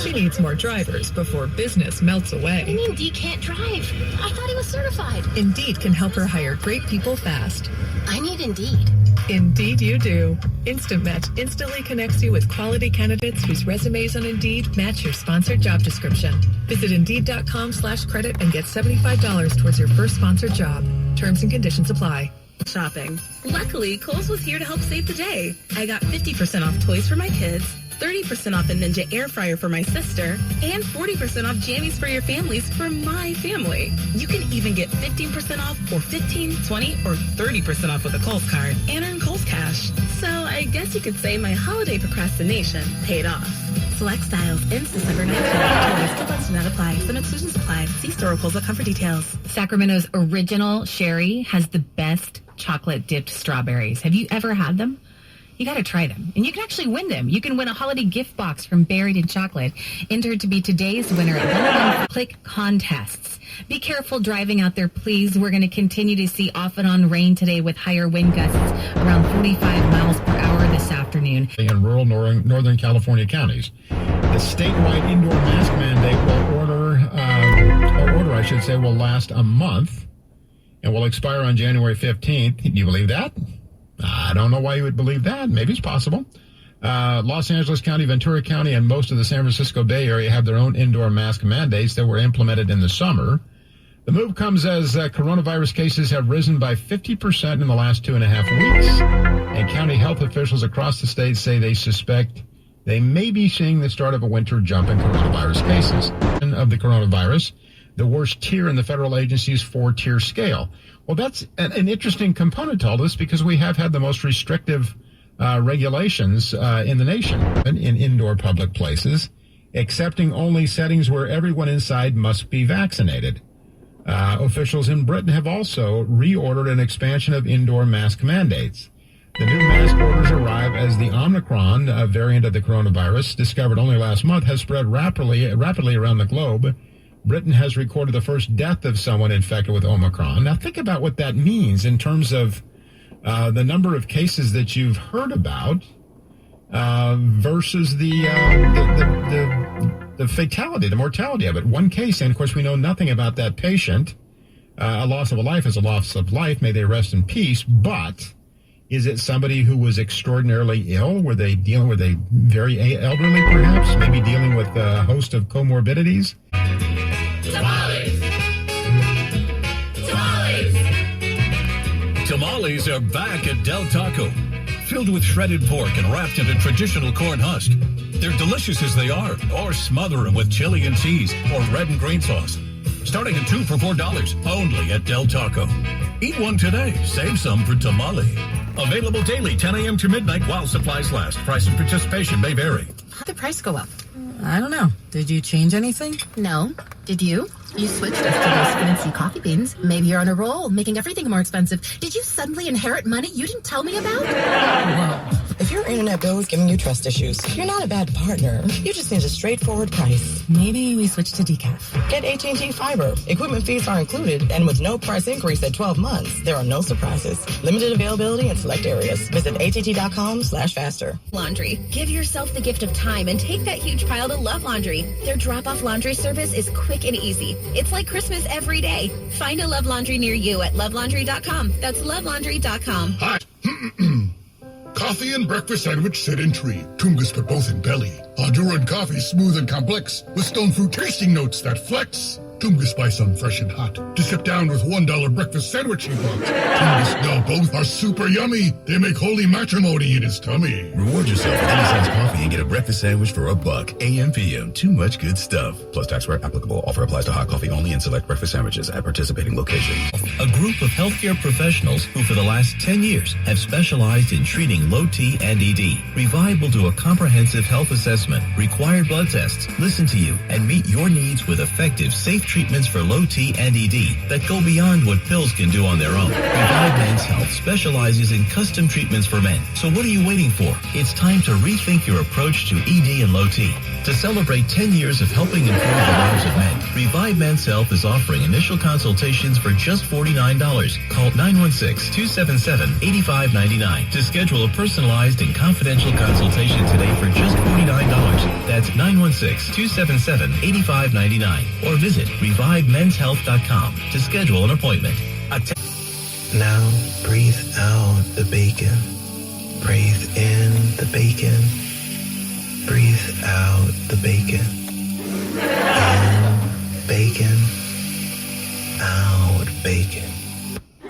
She needs more drivers before business melts away. You mean Dee can't drive? I thought he was certified. Indeed can help her hire great people fast. I need Indeed. Indeed you do. Instant Match instantly connects you with quality candidates whose resumes on Indeed match your sponsored job description. Visit Indeed.com/credit and get $75 towards your first sponsored job. Terms and conditions apply. Shopping. Luckily, Kohl's was here to help save the day. I got 50% off toys for my kids, 30% off a Ninja air fryer for my sister, and 40% off jammies for your families for my family. You can even get 15% off or 15, 20, or 30% off with a Kohl's card and earn Kohl's cash. So I guess you could say my holiday procrastination paid off. Select styles ends December 19th. Coupons do not apply. Some exclusions apply. See store or Kohl's.com for details. Sacramento's original sherry has the best chocolate-dipped strawberries. Have you ever had them? You got to try them. And you can actually win them. You can win a holiday gift box from Buried in Chocolate. Entered to be today's winner at one of the click contests. Be careful driving out there, please. We're going to continue to see off and on rain today with higher wind gusts around 45 miles per hour this afternoon. In rural northern California counties. The statewide indoor mask mandate will last a month and will expire on January 15th. Do you believe that? I don't know why you would believe that. Maybe it's possible. Los Angeles County, Ventura County, and most of the San Francisco Bay Area have their own indoor mask mandates that were implemented in the summer. The move comes as coronavirus cases have risen by 50% in the last 2.5 weeks. And county health officials across the state say they suspect they may be seeing the start of a winter jump in coronavirus cases. Of the coronavirus, the worst tier in the federal agency's 4-tier scale. Well, that's an interesting component to all this because we have had the most restrictive regulations in the nation in indoor public places, accepting only settings where everyone inside must be vaccinated. Officials in Britain have also reordered an expansion of indoor mask mandates. The new mask orders arrive as the Omicron variant of the coronavirus, discovered only last month, has spread rapidly around the globe. Britain has recorded the first death of someone infected with Omicron. Now, think about what that means in terms of the number of cases that you've heard about versus the fatality, the mortality of it. One case, and of course, we know nothing about that patient. A loss of a life is a loss of life. May they rest in peace. But is it somebody who was extraordinarily ill? Were they very elderly, perhaps? Maybe dealing with a host of comorbidities? Tamales! Tamales! Tamales are back at Del Taco. Filled with shredded pork and wrapped in a traditional corn husk. They're delicious as they are, or smother them with chili and cheese or red and green sauce. Starting at 2 for $4, only at Del Taco. Eat one today, save some for tamale. Available daily, 10 a.m. to midnight while supplies last. Price and participation may vary. How'd the price go up? I don't know. Did you change anything? No. Did you? You switched us to those fancy coffee beans. Maybe you're on a roll, making everything more expensive. Did you suddenly inherit money you didn't tell me about? Whoa. If your internet bill is giving you trust issues, you're not a bad partner. You just need a straightforward price. Maybe we switch to decaf. Get AT&T Fiber. Equipment fees are included, and with no price increase at 12 months, there are no surprises. Limited availability in select areas. Visit att.com/faster. Laundry. Give yourself the gift of time and take that huge pile to Love Laundry. Their drop-off laundry service is quick and easy. It's like Christmas every day. Find a Love Laundry near you at lovelaundry.com. That's lovelaundry.com. Hi. Coffee and breakfast sandwich set in tree. Tungus put both in belly. Honduran coffee smooth and complex with stone fruit tasting notes that flex. Tungus buy some fresh and hot to sip down with $1 breakfast sandwich he bought. Tungus know both are super yummy. They make holy matrimony in his tummy. Reward yourself with any size coffee and get a breakfast sandwich for $1. AM PM. Too much good stuff. Plus tax where applicable. Offer applies to hot coffee only and select breakfast sandwiches at participating locations. A group of healthcare professionals who for the last 10 years have specialized in treating low T and ED. Revive will do a comprehensive health assessment, required blood tests, listen to you, and meet your needs with effective, safe treatments for low T and ED that go beyond what pills can do on their own. Revive Men's Health specializes in custom treatments for men. So what are you waiting for? It's time to rethink your approach to ED and low T. To celebrate 10 years of helping improve the lives of men, Revive Men's Health is offering initial consultations for just $49. Call 916-277-8599 to schedule a personalized and confidential consultation today for just $49. That's 916-277-8599 or visit revivemenshealth.com to schedule an appointment. Now breathe out the bacon. Breathe in the bacon. Breathe out the bacon. In bacon. Out bacon.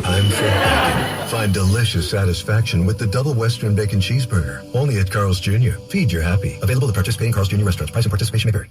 I'm Fred Bacon. Find delicious satisfaction with the double Western Bacon Cheeseburger. Only at Carl's Jr. Feed your happy. Available at participating Carl's Jr. restaurants. Price and participation may vary.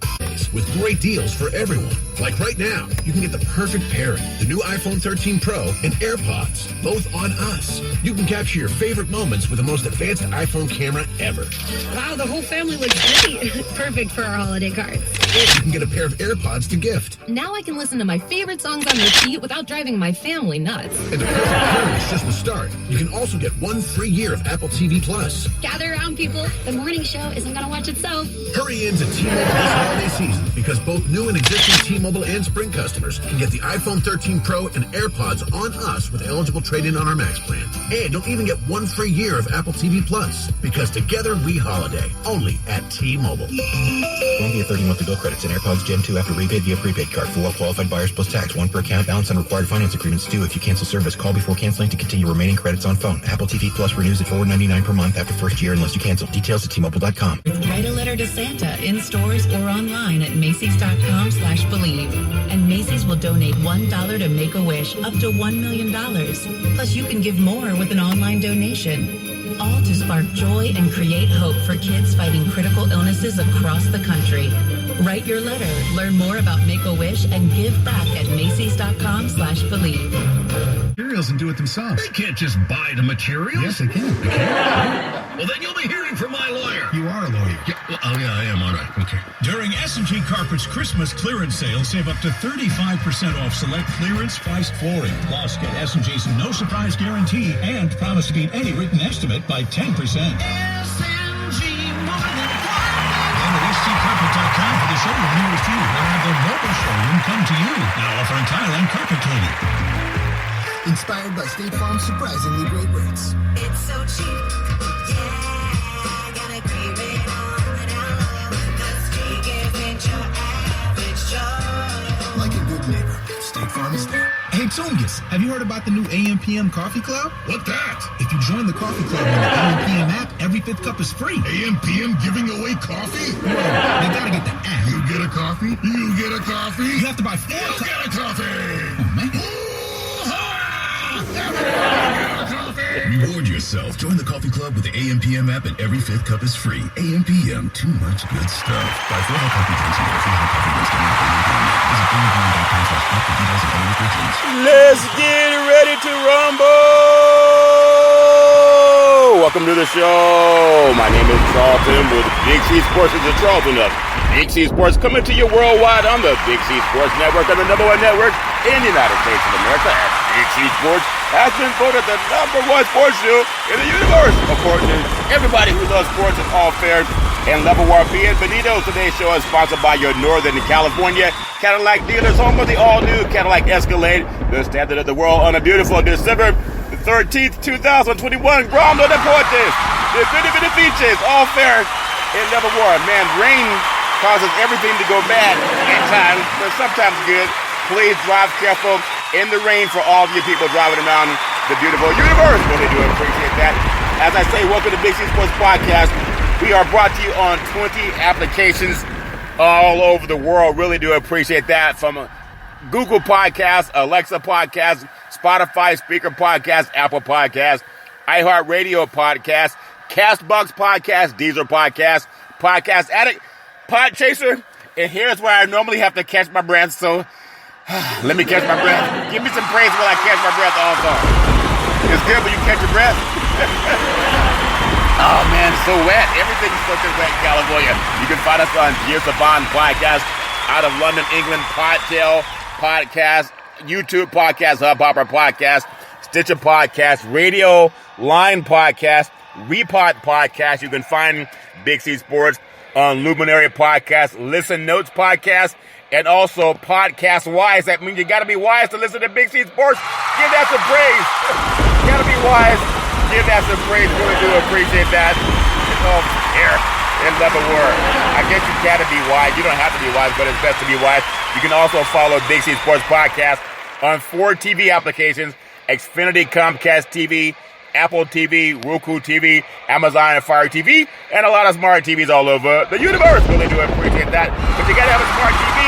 With great deals for everyone. Like right now, you can get the perfect pairing. The new iPhone 13 Pro and AirPods. Both on us. You can capture your favorite moments with the most advanced iPhone camera ever. Wow, the whole family looks great. Perfect for our holiday cards. And you can get a pair of AirPods to gift. Now I can listen to my favorite songs on repeat without driving my family nuts. And the perfect pairing is just the start. You can also get 1 free year of Apple TV Plus. Gather around, people. The morning show isn't going to watch itself. Hurry into T-Mobile this holiday season because both new and existing T-Mobile and Sprint customers can get the iPhone 13 Pro and AirPods on us with eligible trade-in on our Max plan. And you'll even get 1 free year of Apple TV Plus because together we holiday. Only at T-Mobile. Won't be a 30-monthly bill credits and AirPods Gen 2 after rebate via prepaid card for well-qualified buyers plus tax. 1 per account. Balance on required finance agreements due. If you cancel service, call before canceling to continue remaining credits on phone. Apple TV Plus renews at $4.99 per month after first year unless you cancel. Details at T-Mobile.com. Write a letter to Santa in stores or online at Macy's.com/believe. And Macy's will donate $1 to Make-A-Wish up to $1 million. Plus, you can give more with an online donation. All to spark joy and create hope for kids fighting critical illnesses across the country. Write your letter, learn more about Make-A-Wish, and give back at Macy's.com/believe. Materials and do it themselves. They can't just buy the materials. Yes, they can. They can? Well, then you'll be hearing from my lawyer. You are a lawyer. Yeah, well, I am. All right. Okay. During S&G Carpet's Christmas clearance sale, save up to 35% off select clearance priced flooring. Plus, get S&G's no surprise guarantee and promise to beat any written estimate by 10%. S&G more than at SGCarpet.com for the showroom nearest you. Or have the mobile showroom come to you. Now offering tile and carpet cleaning. Inspired by State Farm's surprisingly great rates. It's so cheap. Yeah, got a great rate on it all. This week isn't your average Joe. Like a good neighbor, State Farm is there. Hey, Tungus, have you heard about the new AM/PM Coffee Club? What that? If you join the coffee club on the AM/PM app, every 5th cup is free. AM/PM giving away coffee? Well, they gotta get the app. You get a coffee? You get a coffee? You have to buy 4 cups. You get a coffee! Oh, man. Reward yourself. Join the coffee club with the AM/PM app, and every 5th cup is free. AM/PM, too much good stuff. Buy 4 hot coffee drinks and get a free hot coffee roast on the AM/PM app. Visit AM/PM.com/app for details and other restrictions. Let's get ready to rumble! Welcome to the show. My name is Charlton with Big C Sports in Charlton of Big C Sports coming to you worldwide on the Big C Sports Network and the #1 network in the United States of America. As Big C Sports has been voted the #1 sports show in the universe, according to everybody who loves sports at all fairs and level war. Bienvenidos. Today's show is sponsored by your Northern California Cadillac dealers, home of the all-new Cadillac Escalade, the standard of the world, on a beautiful December 13th, 2021. Grande Deportes, the Benefices, all fair in level war. Man, rain causes everything to go bad at times, but sometimes good. Please drive careful in the rain for all of you people driving around the beautiful universe. Really do appreciate that. As I say, welcome to Big C Sports Podcast. We are brought to you on 20 applications all over the world. Really do appreciate that. From Google Podcasts, Alexa Podcasts, Spotify Speaker Podcasts, Apple Podcasts, iHeart-Radio Podcast, CastBox Podcast, Deezer Podcast, Podcast Addict, Podchaser, and here's where I normally have to catch my breath, so let me catch my breath. Give me some praise while I catch my breath also. It's good when you catch your breath. Oh man, it's so wet. Everything's fucking wet in California. You can find us on Gear Savant Podcast out of London, England, Podtail, Podcast, YouTube Podcast, Hubhopper Podcast, Stitcher Podcast, Radio Line Podcast, Repod Podcast. You can find Big C Sports on Luminary Podcast, Listen Notes Podcast, and also Podcast Wise. That means you got to be wise to listen to Big C Sports. Give that some praise. You got to be wise. Give that some praise. Really do appreciate that. It's all fair and level word. I guess you got to be wise. You don't have to be wise, but it's best to be wise. You can also follow Big C Sports Podcast on 4 TV applications: Xfinity, Comcast TV, Apple TV, Roku TV, Amazon and Fire TV, and a lot of smart TVs all over the universe. Really do appreciate that. But you got to have a smart TV,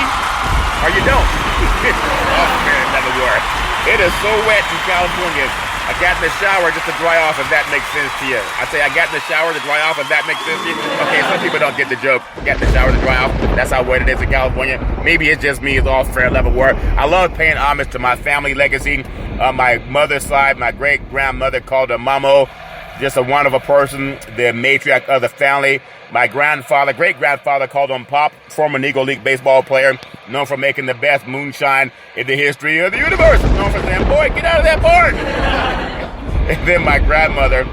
or you don't. Oh, man, another word. It is so wet in California. I got in the shower just to dry off, if that makes sense to you. I say I got in the shower to dry off, if that makes sense to you. Okay, some people don't get the joke. Got in the shower to dry off. That's how wet it is in California. Maybe it's just me. It's all fair level word. I love paying homage to my family legacy. My mother's side, my great-grandmother called her Mamo. Just a wonderful person, the matriarch of the family. My grandfather, great-grandfather called him Pop, former Negro League baseball player, known for making the best moonshine in the history of the universe. Known for saying, boy, get out of that barn. And then my grandmother,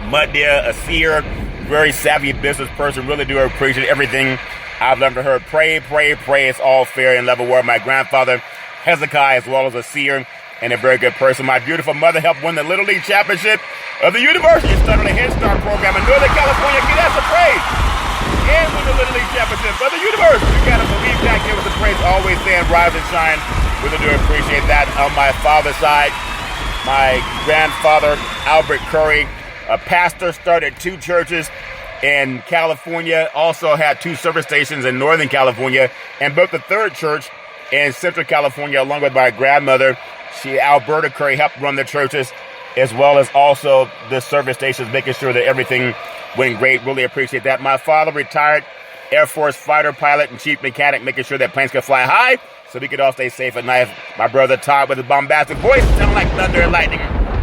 Muddia, a seer, very savvy business person, really do appreciate everything I've learned from her. Pray, pray, pray. It's all fair and level word. My grandfather, Hezekiah, as well as a seer and a very good person. My beautiful mother helped win the Little League Championship of the university and started a Head Start program in Northern California. Get us a praise. And win the Little League Championship of the university. You gotta believe that. Give us a praise. Always saying rise and shine. Really do appreciate that. On my father's side, my grandfather, Albert Curry, a pastor, started 2 churches in California, also had 2 service stations in Northern California, and built the 3rd church in Central California, along with my grandmother. Alberta Curry, helped run the churches, as well as also the service stations, making sure that everything went great. Really appreciate that. My father, retired Air Force fighter pilot and chief mechanic, making sure that planes could fly high so we could all stay safe at night. My brother Todd, with a bombastic voice, sound like thunder and lightning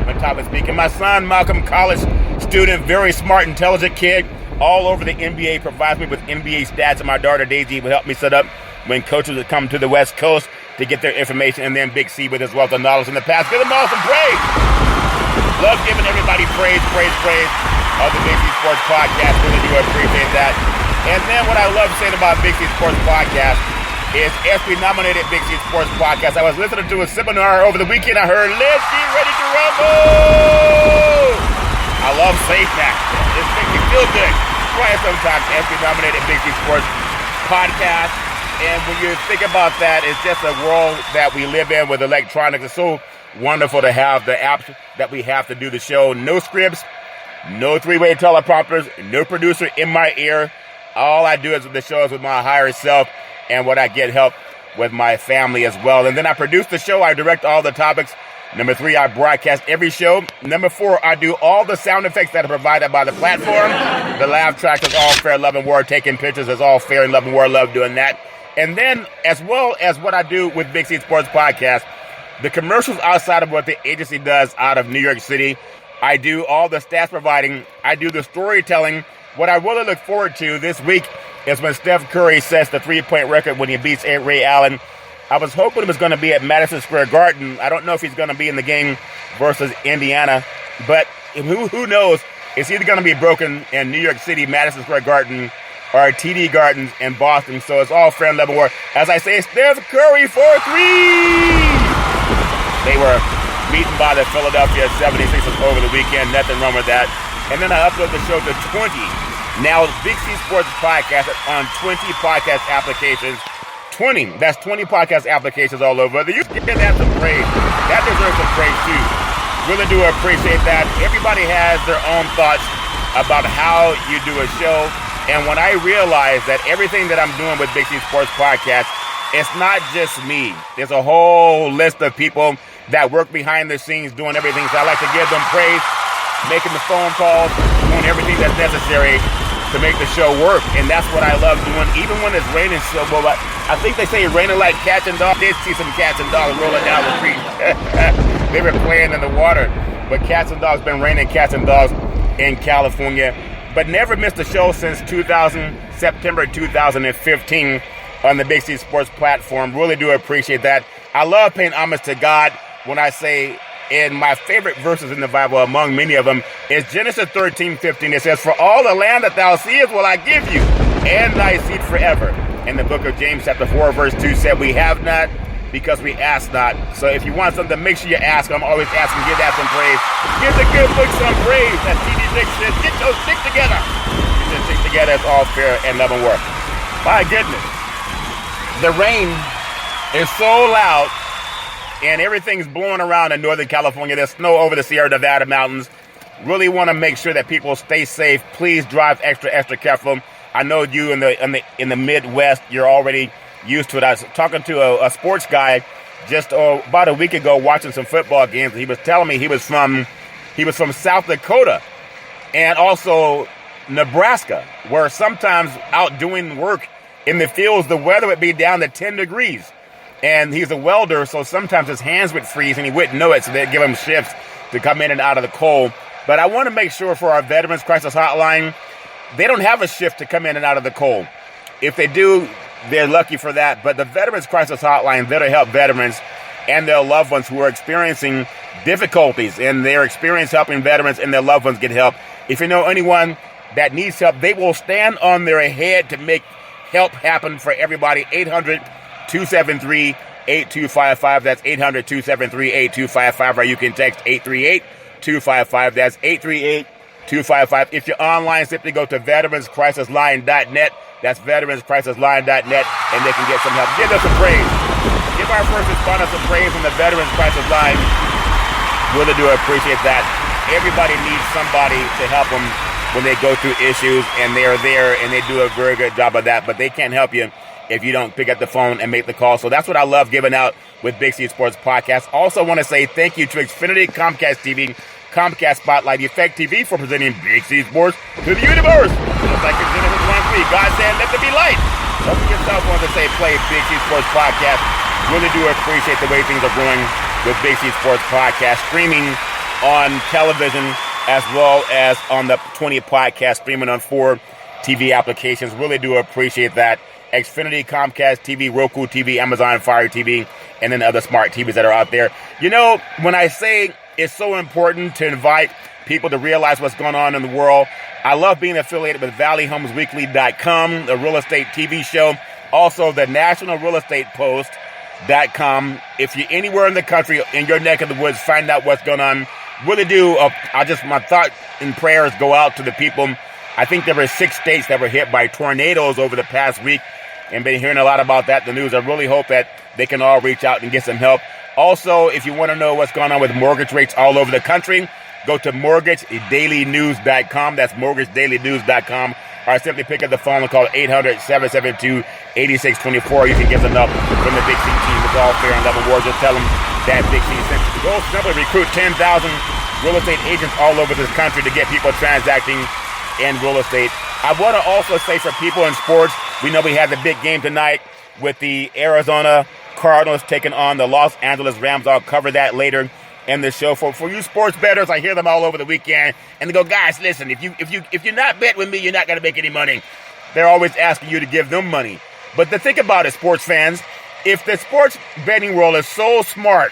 when Todd was speaking. My son Malcolm, college student, very smart, intelligent kid, all over the NBA, provides me with NBA stats, and my daughter Daisy will help me set up when coaches would come to the West Coast to get their information, and then Big C with his wealth of knowledge in the past. Give them all some praise. Love giving everybody praise, praise, praise of the Big C Sports Podcast. Really do appreciate that. And then what I love saying about Big C Sports Podcast is ESPY-nominated Big C Sports Podcast. I was listening to a seminar over the weekend. I heard, let's get ready to rumble. I love saying that. It makes me feel good. Try it sometimes. ESPY-nominated Big C Sports Podcast. And when you think about that, it's just a world that we live in with electronics. It's so wonderful to have the apps that we have to do the show. No scripts, no 3-way teleprompters, no producer in my ear. All I do is the show is with my higher self, and what I get help with my family as well. And then I produce the show. I direct all the topics. Number 3, I broadcast every show. Number 4, I do all the sound effects that are provided by the platform. The laugh track is all fair, love, and word. Taking pictures is all fair and love and word. Love doing that. And then, as well as what I do with Big C Sports Podcast, the commercials outside of what the agency does out of New York City, I do all the stats providing. I do the storytelling. What I really look forward to this week is when Steph Curry sets the 3-point record when he beats Ray Allen. I was hoping it was going to be at Madison Square Garden. I don't know if he's going to be in the game versus Indiana, but who knows? It's either going to be broken in New York City, Madison Square Garden, or TD Gardens in Boston. So it's all fair and level war. As I say, Steph Curry for 3. They were beaten by the Philadelphia 76ers over the weekend. Nothing wrong with that. And then I upload the show to 20. Now, Big C Sports Podcast on 20 podcast applications. 20. That's 20 podcast applications all over. You can have some praise. That deserves some praise too. Really do appreciate that. Everybody has their own thoughts about how you do a show. And when I realize that everything that I'm doing with Big C Sports Podcast, it's not just me. There's a whole list of people that work behind the scenes doing everything. So I like to give them praise, making the phone calls, doing everything that's necessary to make the show work. And that's what I love doing, even when it's raining so well. I think they say it's raining like cats and dogs. I did see some cats and dogs rolling down the street. They were playing in the water. But cats and dogs, been raining cats and dogs in California. But never missed a show since September 2015. on the Big C Sports platform. Really do appreciate that. I love paying homage to God when I say, in my favorite verses in the Bible, among many of them, is Genesis 13:15. It says, "For all the land that thou seest will I give you, and thy seed forever." And the book of James chapter 4, verse 2 said, "We have not because we ask not." So if you want something, make sure you ask. I'm always asking, give that some praise. Give the good book some praise. As T.D. Jakes says, get your stick together. Get your stick together. It's all fair and love and work. My goodness. The rain is so loud, and everything's blowing around in Northern California. There's snow over the Sierra Nevada mountains. Really want to make sure that people stay safe. Please drive extra careful. I know you in the Midwest, you're already used to it. I was talking to a sports guy just about a week ago, watching some football games. He was telling me he was from South Dakota and also Nebraska, where sometimes out doing work in the fields, the weather would be down to 10 degrees. And he's a welder, so sometimes his hands would freeze and he wouldn't know it, so they'd give him shifts to come in and out of the cold. But I want to make sure for our Veterans Crisis Hotline, they don't have a shift to come in and out of the cold. If they do, they're lucky for that. But the Veterans Crisis Hotline, there to help veterans and their loved ones who are experiencing difficulties, and their experience helping veterans and their loved ones get help. If you know anyone that needs help, they will stand on their head to make help happen for everybody. 800-273-8255. That's 800-273-8255. Or you can text 838-255. That's 838-255. If you're online, simply go to veteranscrisisline.net. That's veteranscrisisline.net, and they can get some help. Give us some praise. Give our first responders some praise on the Veterans Crisis Line. Really do appreciate that. Everybody needs somebody to help them when they go through issues, and they are there, and they do a very good job of that, but they can't help you if you don't pick up the phone and make the call. So that's what I love giving out with Big C Sports Podcast. Also want to say thank you to Xfinity, Comcast TV, Comcast Spotlight, Effect TV for presenting Big C Sports to the universe. Just like in Genesis 1:3, God said, let there be light. Don't forget yourself want to say play Big C Sports Podcast. Really do appreciate the way things are going with Big C Sports Podcast, streaming on television as well as on the 20 podcast, streaming on 4 TV applications. Really do appreciate that. Xfinity, Comcast TV, Roku TV, Amazon Fire TV, and then other smart TVs that are out there. You know, when I say it's so important to invite people to realize what's going on in the world, I love being affiliated with ValleyHomesWeekly.com, the real estate TV show. Also, the National Real Estate Post.com. If you're anywhere in the country, in your neck of the woods, find out what's going on. Really do. My thought and prayers go out to the people. I think there were 6 states that were hit by tornadoes over the past week, and been hearing a lot about that in the news. I really hope that they can all reach out and get some help. Also, if you want to know what's going on with mortgage rates all over the country, go to mortgagedailynews.com. That's mortgagedailynews.com. Or simply pick up the phone and call 800-772-8624. You can get some help from the Big C team. It's all fair and love and war. Just tell them that Big C sent you. Go simply recruit 10,000 real estate agents all over this country to get people transacting in real estate. I want to also say for people in sports, we know we have the big game tonight with the Arizona Cardinals taking on the Los Angeles Rams. I'll cover that later in the show. For you sports bettors, I hear them all over the weekend, and they go, guys, listen, if you're not betting with me, you're not going to make any money. They're always asking you to give them money. But the thing about it, sports fans, if the sports betting world is so smart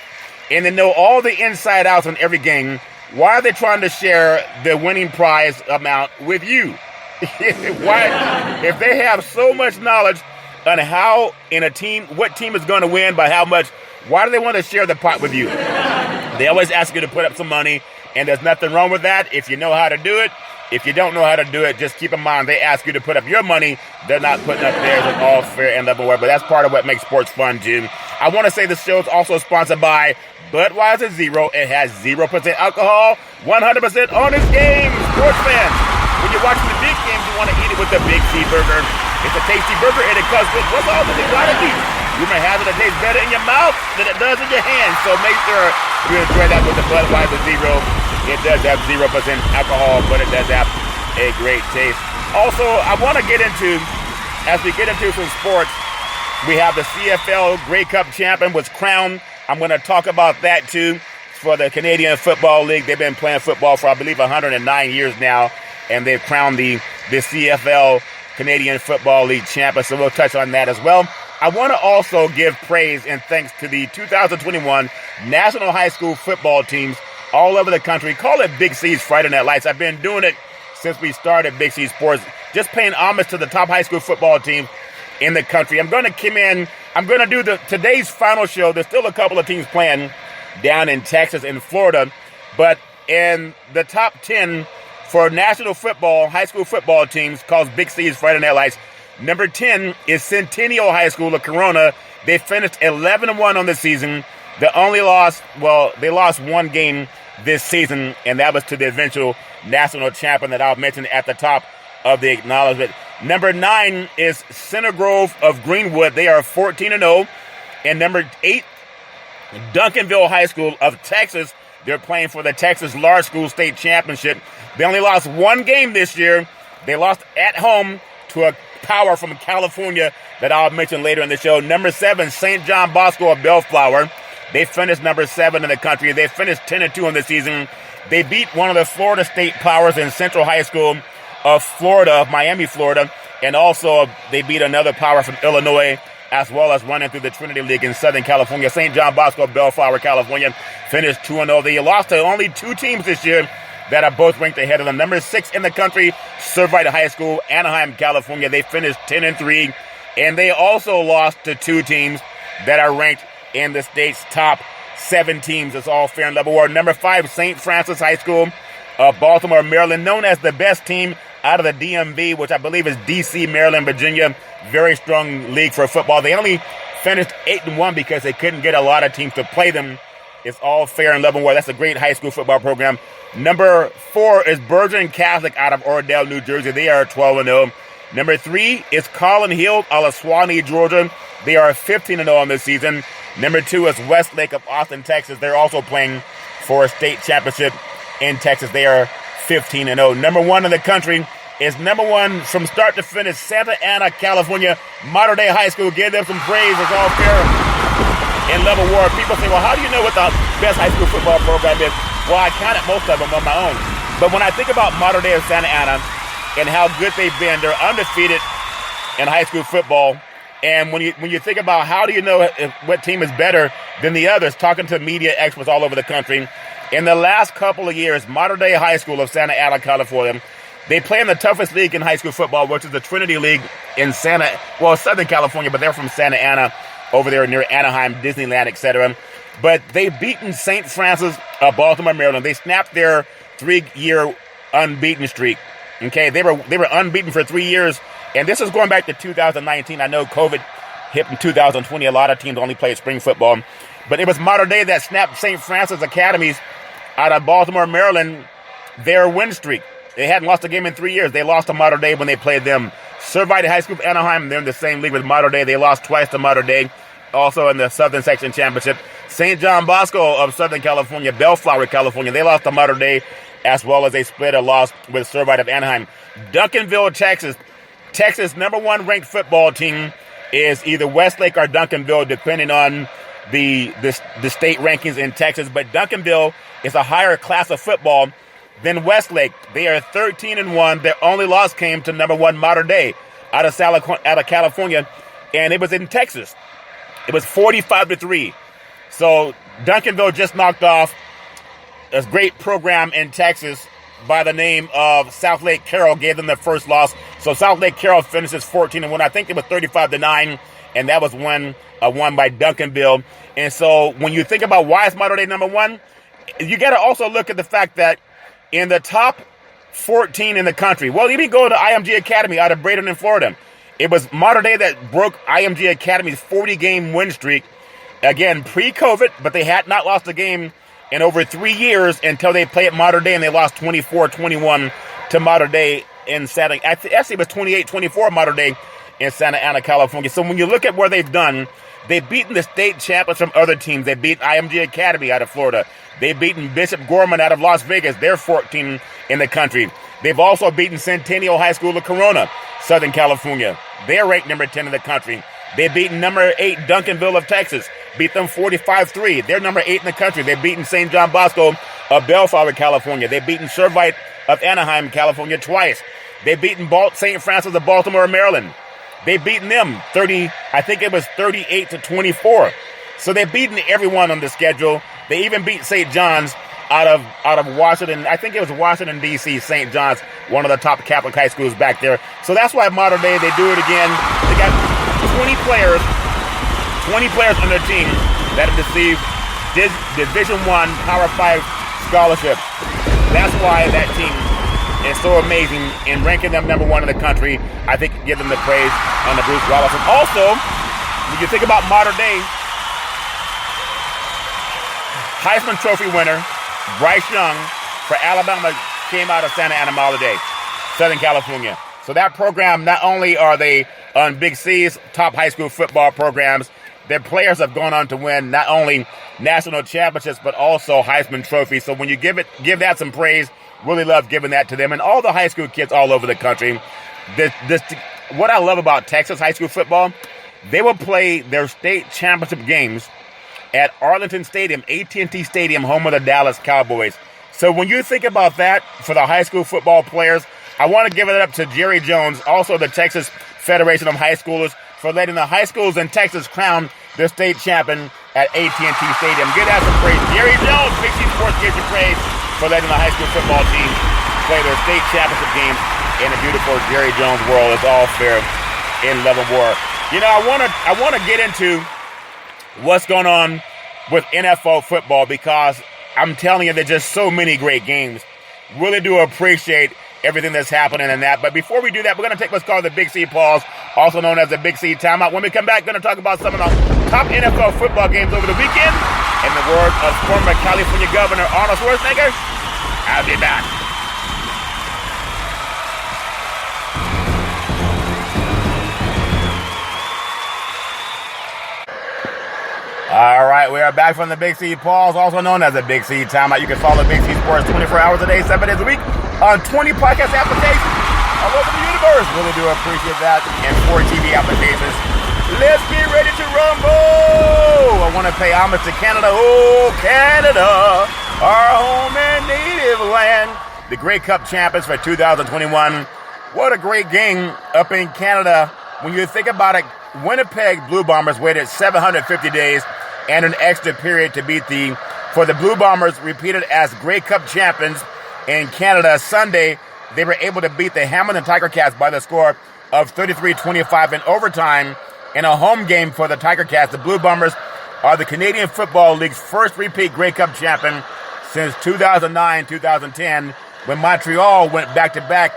and they know all the inside outs on every game, why are they trying to share the winning prize amount with you? Why, if they have so much knowledge on how in a team, what team is going to win by how much, why do they want to share the pot with you? They always ask you to put up some money, and there's nothing wrong with that if you know how to do it. If you don't know how to do it, just keep in mind they ask you to put up your money. They're not putting up theirs. It's all fair and level. But that's part of what makes sports fun, Jim. I want to say the show is also sponsored by Budweiser Zero. It has 0% alcohol, 100% honest game. Sports fans, when you're watching the big games, you want to eat it with the Big C Burger. It's a tasty burger, and it comes with what's all the exotic. You may have it that tastes better in your mouth than it does in your hands. So make sure you enjoy that with the Budweiser Zero. It does have 0% alcohol, but it does have a great taste. Also, I want to get into, as we get into some sports, we have the CFL Grey Cup champion was crowned. I'm going to talk about that too for the Canadian Football League. They've been playing football for, I believe, 109 years now, and they've crowned the CFL Canadian Football League champion, so we'll touch on that as well. I want to also give praise and thanks to the 2021 National High School football teams all over the country. Call it Big C's Friday Night Lights. I've been doing it since we started Big C Sports, just paying homage to the top high school football teams in the country. I'm going to come in. I'm going to do today's final show. There's still a couple of teams playing down in Texas and Florida, but in the top 10 for national football, high school football teams calls Big C's Friday Night Lights. Number 10 is Centennial High School of Corona. They finished 11-1 on the season. They lost one game this season, and that was to the eventual national champion that I'll mention at the top of the acknowledgement. Number 9 is Center Grove of Greenwood. They are 14-0. And number 8, Duncanville High School of Texas. They're playing for the Texas Large School State Championship. They only lost one game this year. They lost at home to a power from California that I'll mention later in the show. Number 7, St. John Bosco of Bellflower. They finished number 7 in the country. They finished 10-2 in the season. They beat one of the Florida State powers in Central High School of Florida, of Miami, Florida. And also they beat another power from Illinois, as well as running through the Trinity League in Southern California. St. John Bosco of Bellflower, California, finished 2-0. They lost to only 2 teams this year that are both ranked ahead of them. Number 6 in the country, Servite High School, Anaheim, California. They finished 10-3. And they also lost to 2 teams that are ranked in the state's top 7 teams. It's all fair and level war. Number 5, St. Francis High School of Baltimore, Maryland, known as the best team out of the DMV, which I believe is D.C., Maryland, Virginia. Very strong league for football. They only finished 8-1 because they couldn't get a lot of teams to play them. It's all fair and level war. That's a great high school football program. Number 4 is Bergen Catholic out of Oradell, New Jersey. They are 12-0. Number 3 is Collin Hill out of Suwanee, Georgia. They are 15-0 on this season. Number 2 is Westlake of Austin, Texas. They're also playing for a state championship in Texas. They are 15-0. Number 1 in the country is number 1 from start to finish, Santa Ana, California, Mater Dei High School. Give them some praise. It's all fair in level war. People say, well, how do you know what the best high school football program is? Well, I counted most of them on my own. But when I think about Mater Dei of Santa Ana and how good they've been, they're undefeated in high school football. And when you think about how do you know what team is better than the others, talking to media experts all over the country, in the last couple of years, Mater Dei High School of Santa Ana, California, they play in the toughest league in high school football, which is the Trinity League in Southern California, but they're from Santa Ana over there near Anaheim, Disneyland, etc. But they've beaten St. Francis of Baltimore, Maryland. They snapped their 3-year unbeaten streak. Okay, they were unbeaten for 3 years, and this is going back to 2019. I know COVID hit in 2020. A lot of teams only played spring football, but it was Mater Dei that snapped St. Francis Academies out of Baltimore, Maryland, their win streak. They hadn't lost a game in 3 years. They lost to Mater Dei when they played them. Servite High School of Anaheim, they're in the same league with Mater Dei. They lost twice to Mater Dei, also in the Southern Section Championship. St. John Bosco of Southern California, Bellflower, California, they lost to Mater Dei, as well as they split a loss with Servite of Anaheim. Duncanville, Texas. Texas' number 1 ranked football team is either Westlake or Duncanville, depending on the state rankings in Texas. But Duncanville is a higher class of football than Westlake. They are 13-1. Their only loss came to number 1 Mater Dei out of California, and it was in Texas. It was 45-3. So Duncanville just knocked off a great program in Texas by the name of South Lake Carroll, gave them their first loss. So South Lake Carroll finishes 14-1. I think it was 35-9, and that was won by Duncanville. And so when you think about why is Mater Dei number 1, you got to also look at the fact that in the top 14 in the country, well, even go to IMG Academy out of Bradenton, Florida. It was Mater Dei that broke IMG Academy's 40-game win streak, again, pre-COVID, but they had not lost a game in over 3 years until they played Mater Dei, and they lost 24-21 to Mater Dei in Santa. Actually, it was 28-24 Mater Dei in Santa Ana, California. So when you look at where they've done, they've beaten the state champions from other teams. They beat IMG Academy out of Florida. They've beaten Bishop Gorman out of Las Vegas. They're 14 in the country. They've also beaten Centennial High School of Corona, Southern California. They're ranked number 10 in the country. They've beaten number 8 Duncanville of Texas, beat them 45-3. They're number 8 in the country. They've beaten St. John Bosco of Bellflower, California. They've beaten Servite of Anaheim, California twice. They've beaten St. Francis of Baltimore, Maryland. They've beaten them 38-24. So they've beaten everyone on the schedule. They even beat St. John's out of Washington. I think it was Washington, D.C., St. John's, one of the top Catholic high schools back there. So that's why modern day they do it again. They got 20 players on their team that have received Division I Power 5 scholarships. That's why that team is so amazing in ranking them number one in the country. I think give them the praise on the Bruce Robinson. Also, when you think about modern day, Heisman Trophy winner Bryce Young for Alabama came out of Santa Ana Holiday, Southern California. So that program, not only are they on Big C's top high school football programs, their players have gone on to win not only national championships, but also Heisman trophies. So when you give that some praise, really love giving that to them. And all the high school kids all over the country. What I love about Texas high school football, they will play their state championship games at Arlington Stadium, AT&T Stadium, home of the Dallas Cowboys. So when you think about that for the high school football players, I want to give it up to Jerry Jones, also the Texas Federation of High Schoolers, for letting the high schools in Texas crown their state champion at AT&T Stadium. Give that some praise. Jerry Jones, Big C Sports gives you praise for letting the high school football team play their state championship games in a beautiful Jerry Jones world. It's all fair in love and war. You know, I want to get into what's going on with NFL football, because I'm telling you, there's just so many great games. Really do appreciate everything that's happening in that. But before we do that, we're going to take what's called the Big C pause, also known as the Big C timeout. When we come back, we're going to talk about some of the top NFL football games over the weekend. In the words of former California Governor Arnold Schwarzenegger, I'll be back. All right, we are back from the Big C pause, also known as the Big C timeout. You can follow Big C Sports 24 hours a day, 7 days a week on 20 podcast applications all over the universe. Really do appreciate that. And 4 TV applications. Let's get ready to rumble. I want to pay homage to Canada. Oh, Canada, our home and native land. The Grey Cup champions for 2021. What a great game up in Canada. When you think about it, Winnipeg Blue Bombers waited 750 days and an extra period to beat for the Blue Bombers, repeated as Grey Cup champions in Canada. Sunday, they were able to beat the Hamilton Tiger Cats by the score of 33-25 in overtime in a home game for the Tiger Cats. The Blue Bombers are the Canadian Football League's first repeat Grey Cup champion since 2009-2010, when Montreal went back-to-back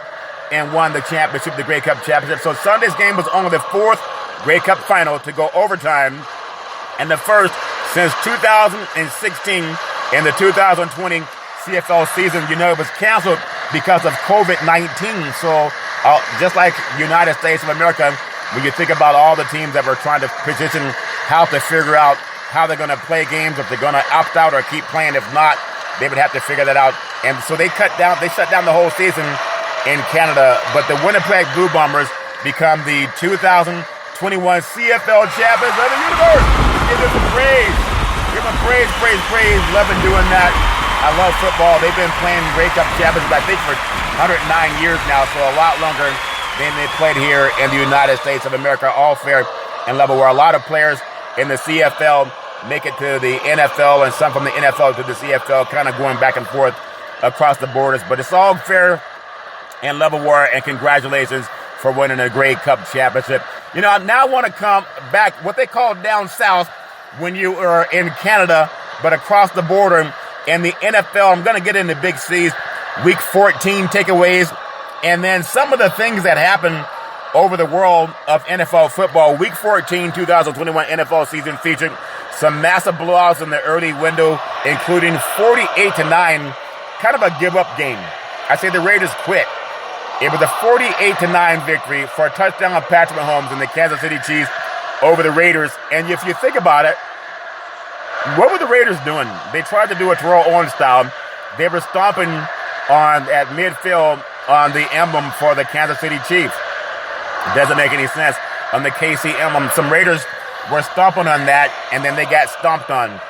and won the championship, the Grey Cup championship. So Sunday's game was only the fourth Grey Cup final to go overtime, and the first since 2016 in the 2020 CFL season. You know, it was canceled because of COVID-19. So just like United States of America, when you think about all the teams that were trying to position how to figure out how they're going to play games, if they're going to opt out or keep playing, if not, they would have to figure that out. And so they shut down the whole season in Canada. But the Winnipeg Blue Bombers become the 2021 CFL champions of the universe. Give them some praise. Give them praise. Loving doing that. I love football. They've been playing Grey Cup champions, I think, for 109 years now, so a lot longer than they played here in the United States of America. All fair and level, where a lot of players in the CFL make it to the NFL, and some from the NFL to the CFL, kind of going back and forth across the borders. But it's all fair and level war, and congratulations for winning a Grey Cup championship. You know, I now want to come back, what they call down south, when you are in Canada, but across the border in the NFL. I'm going to get into Big C's Week 14 takeaways, and then some of the things that happened over the world of NFL football. Week 14, 2021 NFL season featured some massive blowouts in the early window, including 48-9, kind of a give-up game. I say the Raiders quit. It was a 48-9 victory for a touchdown of Patrick Mahomes and the Kansas City Chiefs over the Raiders. And if you think about it, what were the Raiders doing? They tried to do a Terrell Owens style. They were stomping at midfield on the emblem for the Kansas City Chiefs. Doesn't make any sense. On the KC emblem, some Raiders were stomping on that, and then they got stomped on.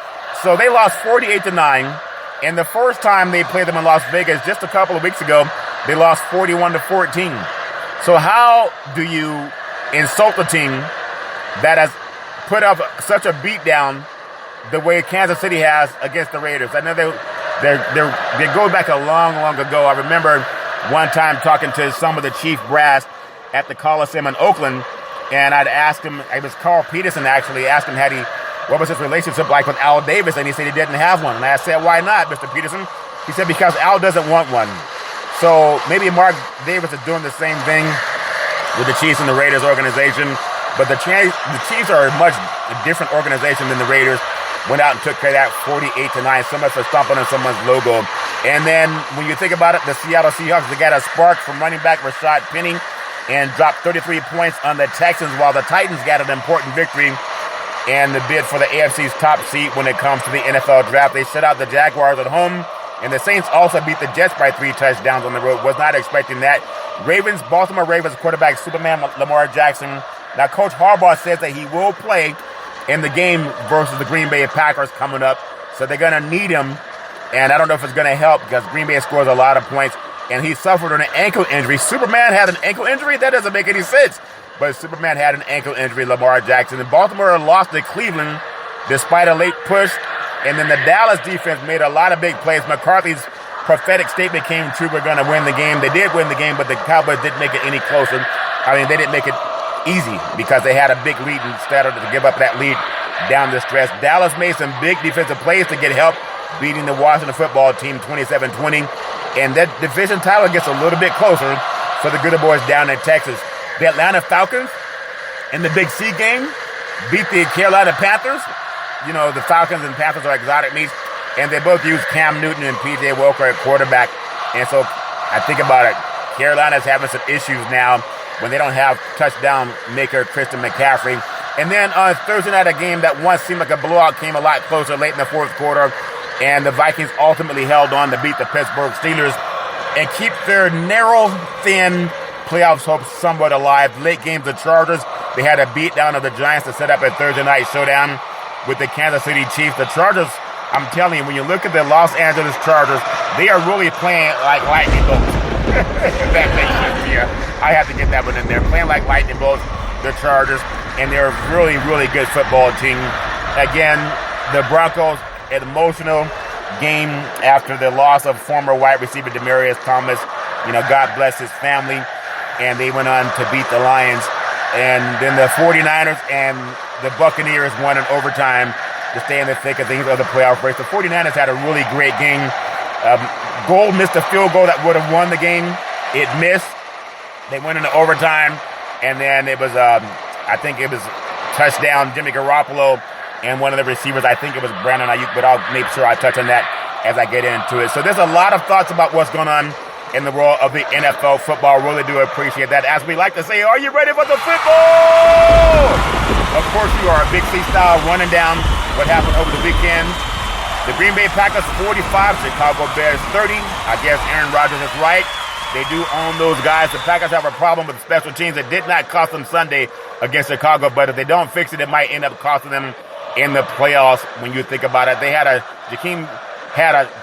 So they lost 48-9. And the first time they played them in Las Vegas, just a couple of weeks ago, they lost 41-14. So how do you insult the team that has put up such a beatdown the way Kansas City has against the Raiders. I know they go back a long ago. I remember one time talking to some of the chief brass at the Coliseum in Oakland, and I'd asked him, it was Carl Peterson actually, asked him what was his relationship like with Al Davis, and he said he didn't have one. And I said, why not, Mr. Peterson? He said, because Al doesn't want one. So maybe Mark Davis is doing the same thing with the Chiefs and the Raiders organization, but the Chiefs are a much different organization than the Raiders. Went out and took care of that 48-9, so much for stomping on someone's logo. And then when you think about it, the Seattle Seahawks, they got a spark from running back Rashad Penny and dropped 33 points on the Texans, while the Titans got an important victory and the bid for the AFC's top seat when it comes to the NFL draft. They shut out the Jaguars at home, and the Saints also beat the Jets by 3 touchdowns on the road. Was not expecting that. Baltimore Ravens quarterback Superman Lamar Jackson. Now, Coach Harbaugh says that he will play in the game versus the Green Bay Packers coming up, so they're going to need him, and I don't know if it's going to help because Green Bay scores a lot of points, and he suffered an ankle injury. Superman had an ankle injury? That doesn't make any sense. But Superman had an ankle injury, Lamar Jackson. And Baltimore lost to Cleveland despite a late push. And then the Dallas defense made a lot of big plays. McCarthy's prophetic statement came true. We're going to win the game. They did win the game, but the Cowboys didn't make it any closer. They didn't make it easy because they had a big lead and started to give up that lead down the stretch. Dallas made some big defensive plays to get help, beating the Washington football team 27-20. And that division title gets a little bit closer for the good boys down in Texas. The Atlanta Falcons in the Big C game beat the Carolina Panthers. You know, the Falcons and Panthers are exotic meats, and they both use Cam Newton and P.J. Walker at quarterback. And so I think about it, Carolina's having some issues now when they don't have touchdown maker Christian McCaffrey. And then on Thursday night, a game that once seemed like a blowout came a lot closer late in the fourth quarter, and the Vikings ultimately held on to beat the Pittsburgh Steelers and keep their narrow, thin playoffs hopes somewhat alive. Late games, the Chargers, they had a beatdown of the Giants to set up a Thursday night showdown with the Kansas City Chiefs. The Chargers, I'm telling you, when you look at the Los Angeles Chargers, they are really playing like lightning bolts. If that makes sense to you. I have to get that one in there. Playing like lightning bolts, the Chargers, and they're a really, really good football team. Again, the Broncos, an emotional game after the loss of former wide receiver Demaryius Thomas. You know, God bless his family. And they went on to beat the Lions. And then the 49ers and the Buccaneers won in overtime to stay in the thick of things of the playoff race. The 49ers had a really great game. Gold missed a field goal that would have won the game. It missed. They went into overtime. And then it was, I think it was touchdown Jimmy Garoppolo and one of the receivers. I think it was Brandon Ayuk, but I'll make sure I touch on that as I get into it. So there's a lot of thoughts about what's going on in the world of the NFL football. Really do appreciate that. As we like to say, are you ready for the football? Of course you are. Big C style running down what happened over the weekend. The Green Bay Packers 45, Chicago Bears 30. I guess Aaron Rodgers is right. They do own those guys. The Packers have a problem with special teams. It did not cost them Sunday against Chicago, but if they don't fix it, it might end up costing them in the playoffs when you think about it. They had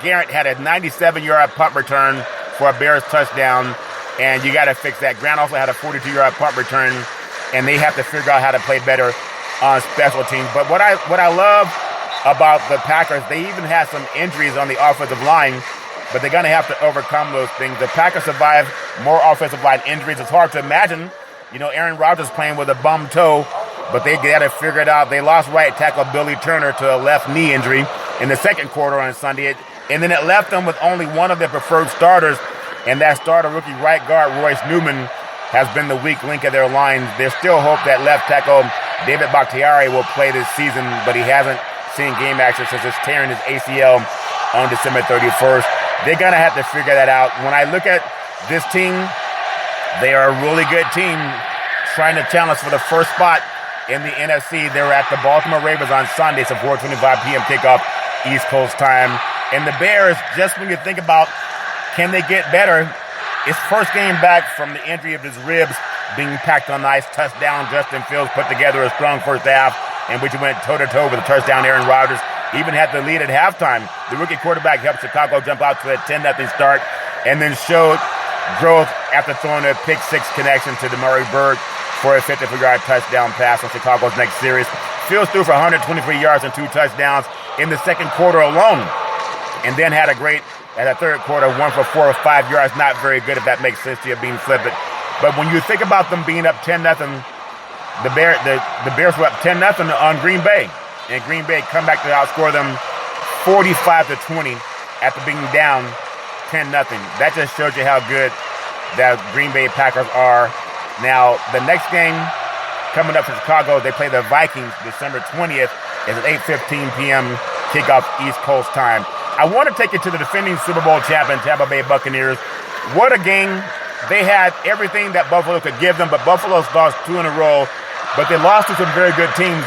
Garrett had a 97-yard punt return for a Bears touchdown, and you got to fix that. Grant also had a 42-yard punt return, and they have to figure out how to play better on special teams. But what I love about the Packers, they even had some injuries on the offensive line, but they're going to have to overcome those things. The Packers survived more offensive line injuries. It's hard to imagine, you know, Aaron Rodgers playing with a bum toe, but they got to figure it out. They lost right tackle Billy Turner to a left knee injury in the second quarter on Sunday, and then it left them with only one of their preferred starters, and that starter, rookie right guard Royce Newman, has been the weak link of their line. There's still hope that left tackle David Bakhtiari will play this season, but he hasn't seen game action since his tearing his ACL on December 31st. They're going to have to figure that out. When I look at this team, they are a really good team trying to challenge for the first spot in the NFC. They're at the Baltimore Ravens on Sunday. It's a 4:25 p.m. kickoff, East Coast time. And the Bears, just when you think about can they get better, it's first game back from the injury of his ribs being packed on ice. Touchdown, Justin Fields put together a strong first half in which he went toe-to-toe with a touchdown. Aaron Rodgers even had the lead at halftime. The rookie quarterback helped Chicago jump out to a 10-0 start and then showed growth after throwing a pick-six connection to Demary Bird for a 54-yard touchdown pass on Chicago's next series. Fields threw for 123 yards and 2 touchdowns in the second quarter alone. And then had a third quarter, 1 for 4 or 5 yards. Not very good, if that makes sense to you, being flippant. But when you think about them being up 10-0, the Bears were up 10-0 on Green Bay. And Green Bay come back to outscore them 45-20 after being down 10-0. That just shows you how good the Green Bay Packers are. Now, the next game coming up for Chicago, they play the Vikings December 20th. It's at 8:15 p.m. kickoff East Coast time. I want to take you to the defending Super Bowl champion Tampa Bay Buccaneers. What a game. They had everything that Buffalo could give them, but Buffalo's lost 2 in a row. But they lost to some very good teams.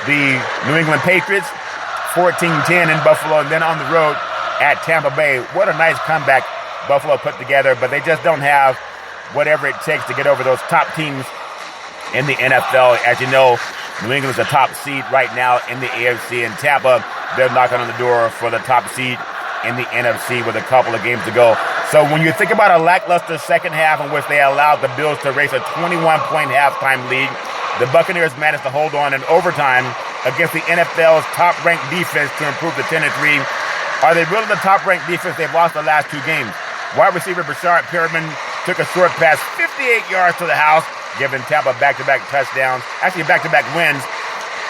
The New England Patriots, 14-10 in Buffalo, and then on the road at Tampa Bay. What a nice comeback Buffalo put together, but they just don't have whatever it takes to get over those top teams in the NFL. As you know, New England's the top seed right now in the AFC, and Tampa, they're knocking on the door for the top seed in the NFC with a couple of games to go. So when you think about a lackluster second half in which they allowed the Bills to race a 21-point halftime lead, the Buccaneers managed to hold on in overtime against the NFL's top-ranked defense to improve to 10-3. Are they really the top-ranked defense? They've lost the last 2 games. Wide receiver Brashard Perriman took a short pass 58 yards to the house, giving Tampa back-to-back touchdowns, actually back-to-back wins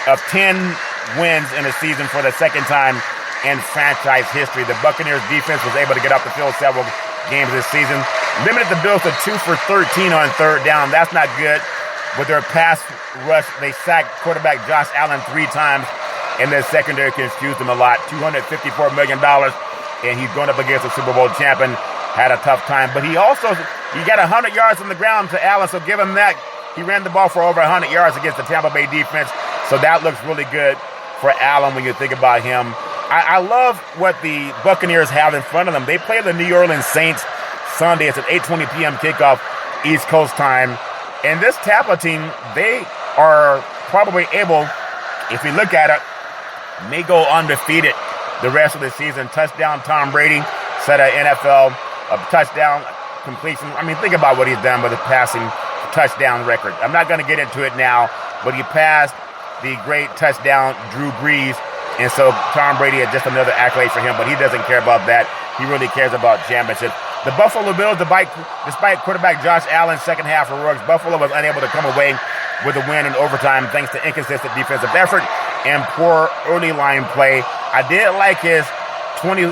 of 10 wins in a season for the second time in franchise history. The Buccaneers defense was able to get off the field several games this season. Limited the Bills to 2 for 13 on third down. That's not good. With their pass rush, they sacked quarterback Josh Allen 3 times, and their secondary confused him a lot. $254 million, and he's going up against a Super Bowl champion. Had a tough time, but he got 100 yards on the ground to Allen, so give him that. He ran the ball for over 100 yards against the Tampa Bay defense, so that looks really good for Allen when you think about him. I love what the Buccaneers have in front of them. They play the New Orleans Saints Sunday. It's at 8:20 p.m. kickoff East Coast time. And this Tampa team, they are probably able, if we look at it, may go undefeated the rest of the season. Touchdown Tom Brady set an NFL touchdown completion. I mean, think about what he's done with the passing touchdown record. I'm not going to get into it now, but he passed the great touchdown Drew Brees. And so Tom Brady is just another accolade for him, but he doesn't care about that. He really cares about championships. The Buffalo Bills, despite quarterback Josh Allen's second half heroics, Buffalo was unable to come away with a win in overtime thanks to inconsistent defensive effort and poor early line play. I did like his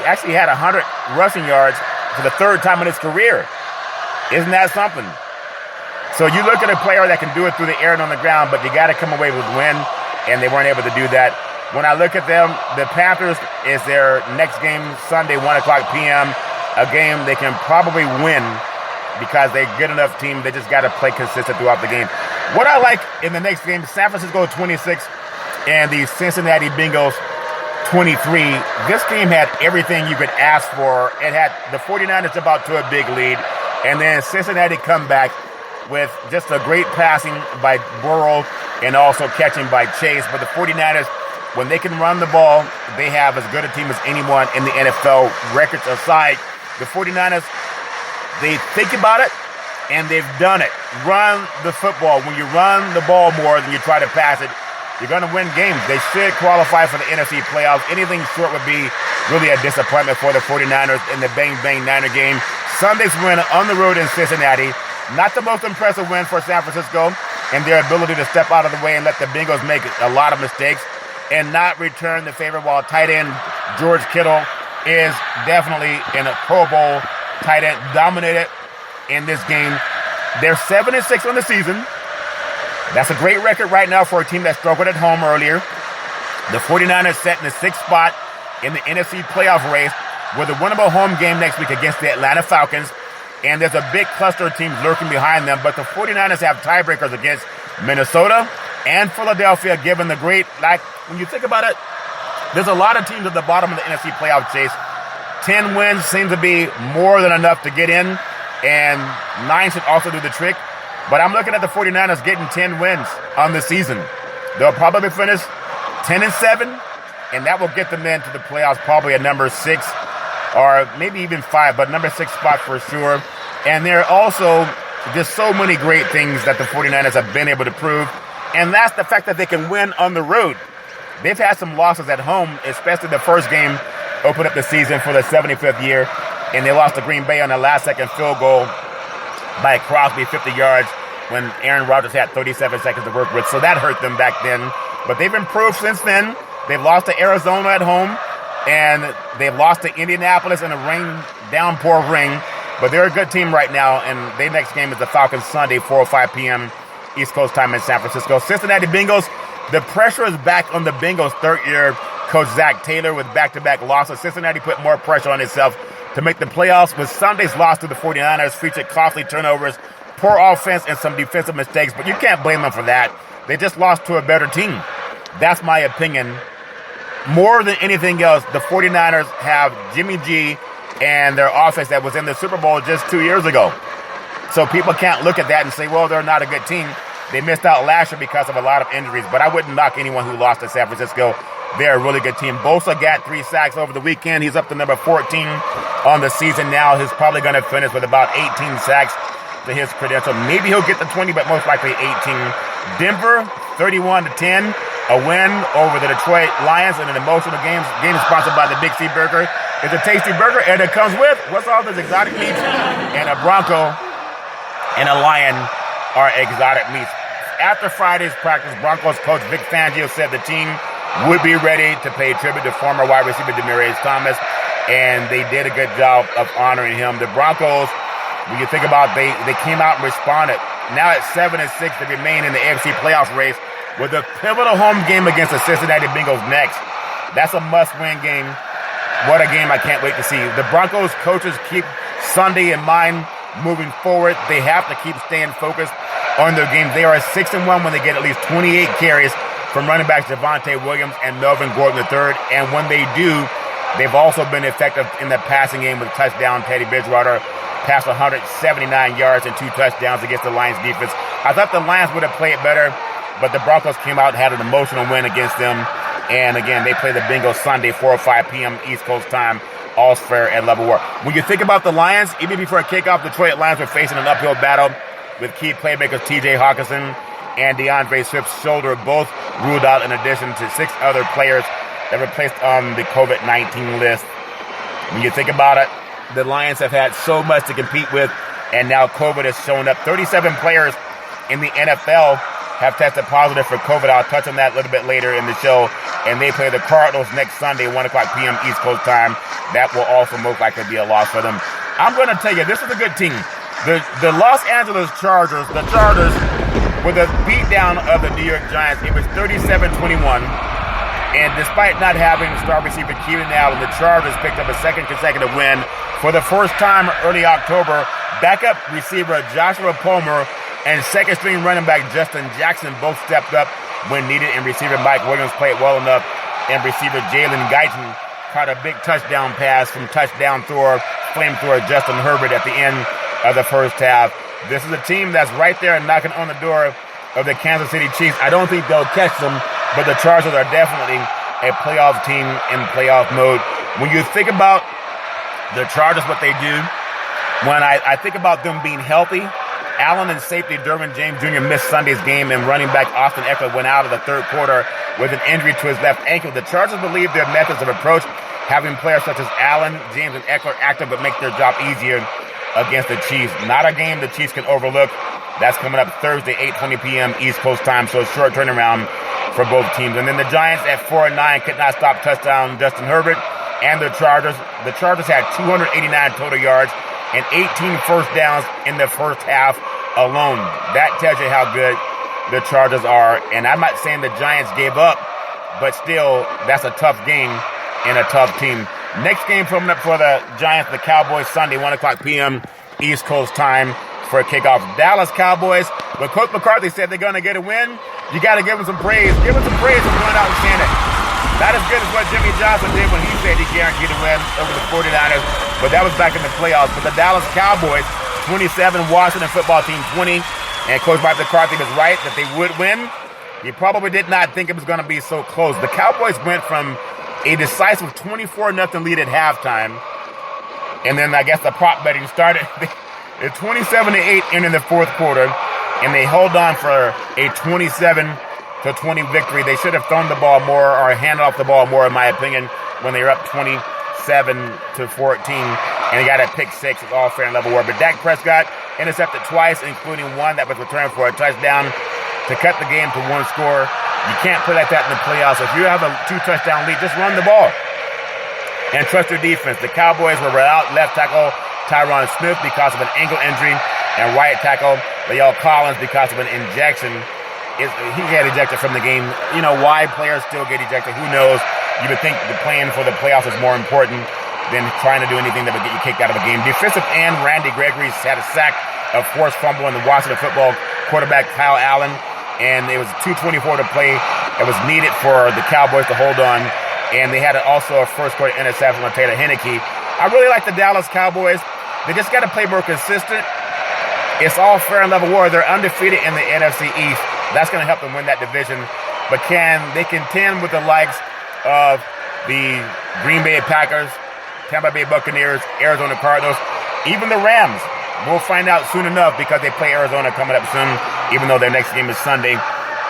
actually had 100 rushing yards for the third time in his career. Isn't that something? So you look at a player that can do it through the air and on the ground, but you got to come away with a win, and they weren't able to do that. When I look at them, the Panthers is their next game Sunday, 1 o'clock p.m., a game they can probably win because they're a good enough team. They just got to play consistent throughout the game. What I like in the next game, San Francisco 26 and the Cincinnati Bengals 23. This game had everything you could ask for. It had the 49ers about to a big lead, and then Cincinnati come back with just a great passing by Burrow and also catching by Chase. But the 49ers, when they can run the ball, they have as good a team as anyone in the NFL. Records aside, the 49ers, they think about it, and they've done it. Run the football. When you run the ball more than you try to pass it, you're going to win games. They should qualify for the NFC playoffs. Anything short would be really a disappointment for the 49ers in the bang-bang Niner game. Sunday's win on the road in Cincinnati. Not the most impressive win for San Francisco and their ability to step out of the way and let the Bengals make a lot of mistakes and not return the favor, while tight end George Kittle is definitely in a Pro Bowl tight end, dominated in this game. They're 7-6 on the season. That's a great record right now for a team that struggled at home earlier. The 49ers set in the 6th spot in the NFC playoff race with a winnable home game next week against the Atlanta Falcons. And there's a big cluster of teams lurking behind them, but the 49ers have tiebreakers against Minnesota and Philadelphia, given the great, when you think about it, there's a lot of teams at the bottom of the NFC playoff chase. 10 wins seems to be more than enough to get in, and 9 should also do the trick. But I'm looking at the 49ers getting 10 wins on the season. They'll probably finish 10-7, and that will get them into the playoffs, probably at number 6 or maybe even 5, but number 6 spot for sure. And they're also Just so many great things that the 49ers have been able to prove. And that's the fact that they can win on the road. They've had some losses at home, especially the first game opened up the season for the 75th year. And they lost to Green Bay on a last-second field goal by Crosby, 50 yards, when Aaron Rodgers had 37 seconds to work with. So that hurt them back then. But they've improved since then. They've lost to Arizona at home. And they've lost to Indianapolis in a downpour ring. But they're a good team right now. And their next game is the Falcons Sunday, 4:05 p.m. East Coast time in San Francisco. Cincinnati Bengals, the pressure is back on the Bengals' third-year coach Zach Taylor with back-to-back losses. Cincinnati put more pressure on itself to make the playoffs, with Sunday's loss to the 49ers featured costly turnovers, poor offense, and some defensive mistakes. But you can't blame them for that. They just lost to a better team. That's my opinion. More than anything else, the 49ers have Jimmy G and their offense that was in the Super Bowl just 2 years ago. So people can't look at that and say, well, they're not a good team. They missed out last year because of a lot of injuries, but I wouldn't knock anyone who lost to San Francisco. They're a really good team. Bosa got 3 sacks over the weekend. He's up to number 14 on the season now. He's probably going to finish with about 18 sacks to his credential. Maybe he'll get to 20, but most likely 18. Denver, 31-10, a win over the Detroit Lions in an emotional game sponsored by the Big C Burger. It's a tasty burger, and it comes with, what's all this exotic meats? And a Bronco and a Lion are exotic meats. After Friday's practice, Broncos coach Vic Fangio said the team would be ready to pay tribute to former wide receiver Demaryius Thomas, and they did a good job of honoring him. The Broncos, when you think about they came out and responded. Now at 7-6, they remain in the AFC playoff race with a pivotal home game against the Cincinnati Bengals next. That's a must-win game. What a game I can't wait to see. The Broncos coaches keep Sunday in mind moving forward. They have to keep staying focused on their game. They are 6-1 when they get at least 28 carries from running backs Javonte Williams and Melvin Gordon III. And when they do, they've also been effective in the passing game with a touchdown. Teddy Bridgewater passed 179 yards and 2 touchdowns against the Lions defense. I thought the Lions would have played better, but the Broncos came out and had an emotional win against them. And again, they play the Bengals Sunday, 4:05 p.m. East Coast time, all fair and level war. When you think about the Lions, even before kickoff, Detroit Lions were facing an uphill battle with key playmakers T.J. Hawkinson and DeAndre Swift's shoulder, both ruled out, in addition to 6 other players that were placed on the COVID-19 list. When you think about it, the Lions have had so much to compete with, and now COVID has shown up. 37 players in the NFL have tested positive for COVID. I'll touch on that a little bit later in the show. And they play the Cardinals next Sunday, 1 o'clock p.m. East Coast time. That will also most likely be a loss for them. I'm going to tell you, this is a good team. The Los Angeles Chargers, with a beatdown of the New York Giants, it was 37-21. And despite not having star receiver Keenan Allen, the Chargers picked up a second consecutive win. For the first time early October, backup receiver Joshua Palmer and second-string running back Justin Jackson both stepped up when needed, and receiver Mike Williams played well enough, and receiver Jalen Guyton caught a big touchdown pass from flamethrower Justin Herbert at the end of the first half. This is a team that's right there and knocking on the door of the Kansas City Chiefs. I don't think they'll catch them, but the Chargers are definitely a playoff team in playoff mode. When you think about the Chargers, what they do, when I think about them being healthy, Allen and safety Derwin James Jr. missed Sunday's game, and running back Austin Eckler went out of the third quarter with an injury to his left ankle. The Chargers believe their methods of approach, having players such as Allen, James, and Eckler active, would make their job easier against the Chiefs. Not a game the Chiefs can overlook. That's coming up Thursday, 8:20 p.m. East Coast time, so a short turnaround for both teams. And then the Giants at 4-9 could not stop touchdown Justin Herbert and the Chargers. The Chargers had 289 total yards and 18 first downs in the first half alone. That tells you how good the Chargers are. And I'm not saying the Giants gave up, but still, that's a tough game and a tough team. Next game coming up for the Giants, the Cowboys, Sunday, 1 o'clock p.m. East Coast time for a kickoff. Dallas Cowboys, but Coach McCarthy said they're going to get a win. You got to give them some praise. Give them some praise for going out and saying it. Not as good as what Jimmy Johnson did when he said he guaranteed a win over the 49ers, but that was back in the playoffs. But the Dallas Cowboys, 27, Washington football team 20, and Coach Mike McCarthy was right that they would win. He probably did not think it was going to be so close. The Cowboys went from a decisive 24-0 lead at halftime, and then I guess the prop betting started. It's 27-8 entering the fourth quarter, and they hold on for a 27-20 victory. They should have thrown the ball more or handed off the ball more, in my opinion, when they were up 27-14, and they got a pick six. It's all fair and level war. But Dak Prescott intercepted twice, including one that was returned for a touchdown to cut the game to one score. You can't play like that in the playoffs. If you have a 2-touchdown lead, just run the ball and trust your defense. The Cowboys were without left tackle Tyron Smith because of an ankle injury, and right tackle La'el Collins because of an injection. He got ejected from the game. You know, why players still get ejected, who knows? You would think the playing for the playoffs is more important than trying to do anything that would get you kicked out of a game. Defensive end Randy Gregory had a sack, a forced fumble, in the Washington football quarterback Kyle Allen, and it was 2:24 to play. It was needed for the Cowboys to hold on, and they had also a first quarter interception on Taylor Heineke. I really like the Dallas Cowboys. They just got to play more consistent. It's all fair and level war. They're undefeated in the NFC East. That's going to help them win that division. But can they contend with the likes of the Green Bay Packers, Tampa Bay Buccaneers, Arizona Cardinals, even the Rams? We'll find out soon enough because they play Arizona coming up soon, even though their next game is Sunday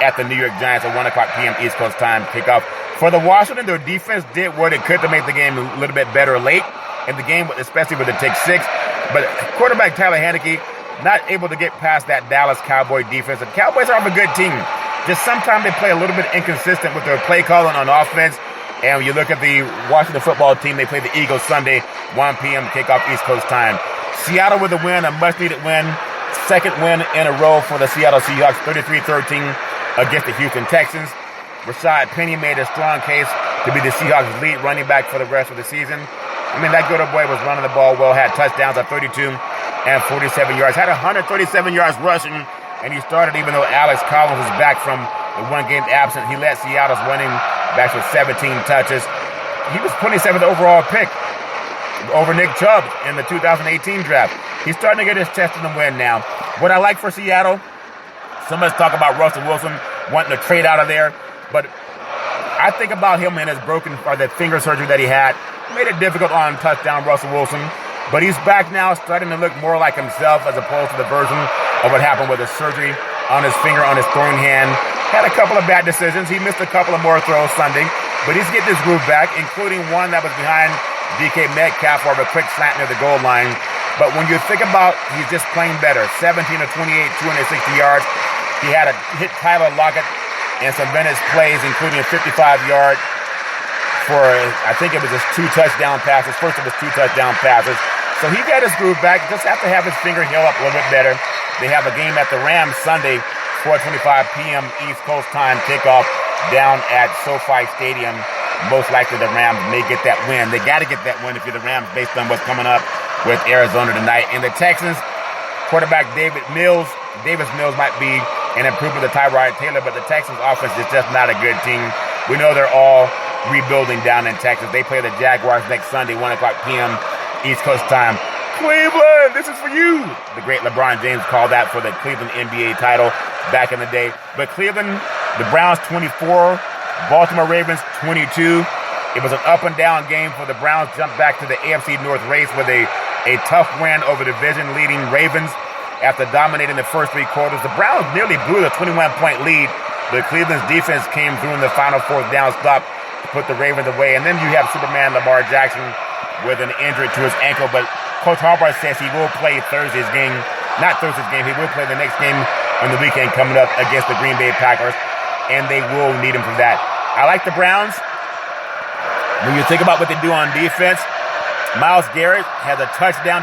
at the New York Giants at 1 o'clock p.m. East Coast time kickoff. For the Washington, their defense did what it could to make the game a little bit better late in the game, especially with the take six. But quarterback Tyler Heineke not able to get past that Dallas Cowboy defense. The Cowboys are a good team. Just sometimes they play a little bit inconsistent with their play calling on offense. And when you look at the Washington football team, they play the Eagles Sunday, 1 p.m. kickoff East Coast time. Seattle with a win, a much-needed win. Second win in a row for the Seattle Seahawks, 33-13 against the Houston Texans. Rashad Penny made a strong case to be the Seahawks' lead running back for the rest of the season. I mean, that good old boy was running the ball well, had touchdowns at 32 and 47 yards, had 137 yards rushing, and he started even though Alex Collins was back from the one-game absence. He led Seattle's running backs with 17 touches. He was 27th overall pick over Nick Chubb in the 2018 draft. He's starting to get his chest in the win now. What I like for Seattle, somebody's talking about Russell Wilson wanting to trade out of there, but I think about him and his the finger surgery that he had. Made it difficult on touchdown Russell Wilson, but he's back now, starting to look more like himself as opposed to the version of what happened with his surgery on his finger, on his throwing hand. Had a couple of bad decisions. He missed a couple of more throws Sunday, but he's getting his groove back, including one that was behind DK Metcalf for a quick slant near the goal line. But when you think about, he's just playing better. 17 of 28, 260 yards. He had a hit Tyler Lockett and some vintage plays, including a 55-yard for, I think it was his 2 touchdown passes. First of his 2 touchdown passes. So he got his groove back. Just have to have his finger heal up a little bit better. They have a game at the Rams Sunday, 4:25 p.m. East Coast time kickoff down at SoFi Stadium. Most likely the Rams may get that win. They got to get that win if you're the Rams based on what's coming up with Arizona tonight. And the Texans, quarterback Davis Mills might be an improvement to Tyrod Taylor, but the Texans offense is just not a good team. We know they're all rebuilding down in Texas. They play the Jaguars next Sunday, 1 o'clock p.m. East Coast time. Cleveland, this is for you. The great LeBron James called that for the Cleveland NBA title back in the day. But Cleveland, the Browns 24, Baltimore Ravens 22. It was an up and down game for the Browns. Jumped back to the AFC North race with a tough win over division-leading Ravens after dominating the first 3 quarters. The Browns nearly blew the 21-point lead, but Cleveland's defense came through in the final 4th down stop to put the Ravens away. And then you have Superman Lamar Jackson with an injury to his ankle, but Coach Harbaugh says he will play Thursday's game. Not Thursday's game. He will play the next game on the weekend coming up against the Green Bay Packers, and they will need him for that. I like the Browns. When you think about what they do on defense, Myles Garrett has a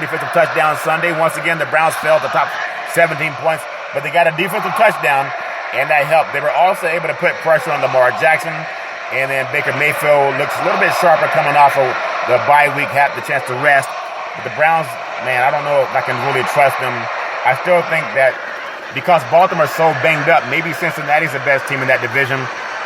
defensive touchdown Sunday. Once again, the Browns fell at the top 17 points, but they got a defensive touchdown, and that helped. They were also able to put pressure on Lamar Jackson, and then Baker Mayfield looks a little bit sharper coming off of the bye week, had the chance to rest. But the Browns, man, I don't know if I can really trust them. I still think that because Baltimore's so banged up, maybe Cincinnati's the best team in that division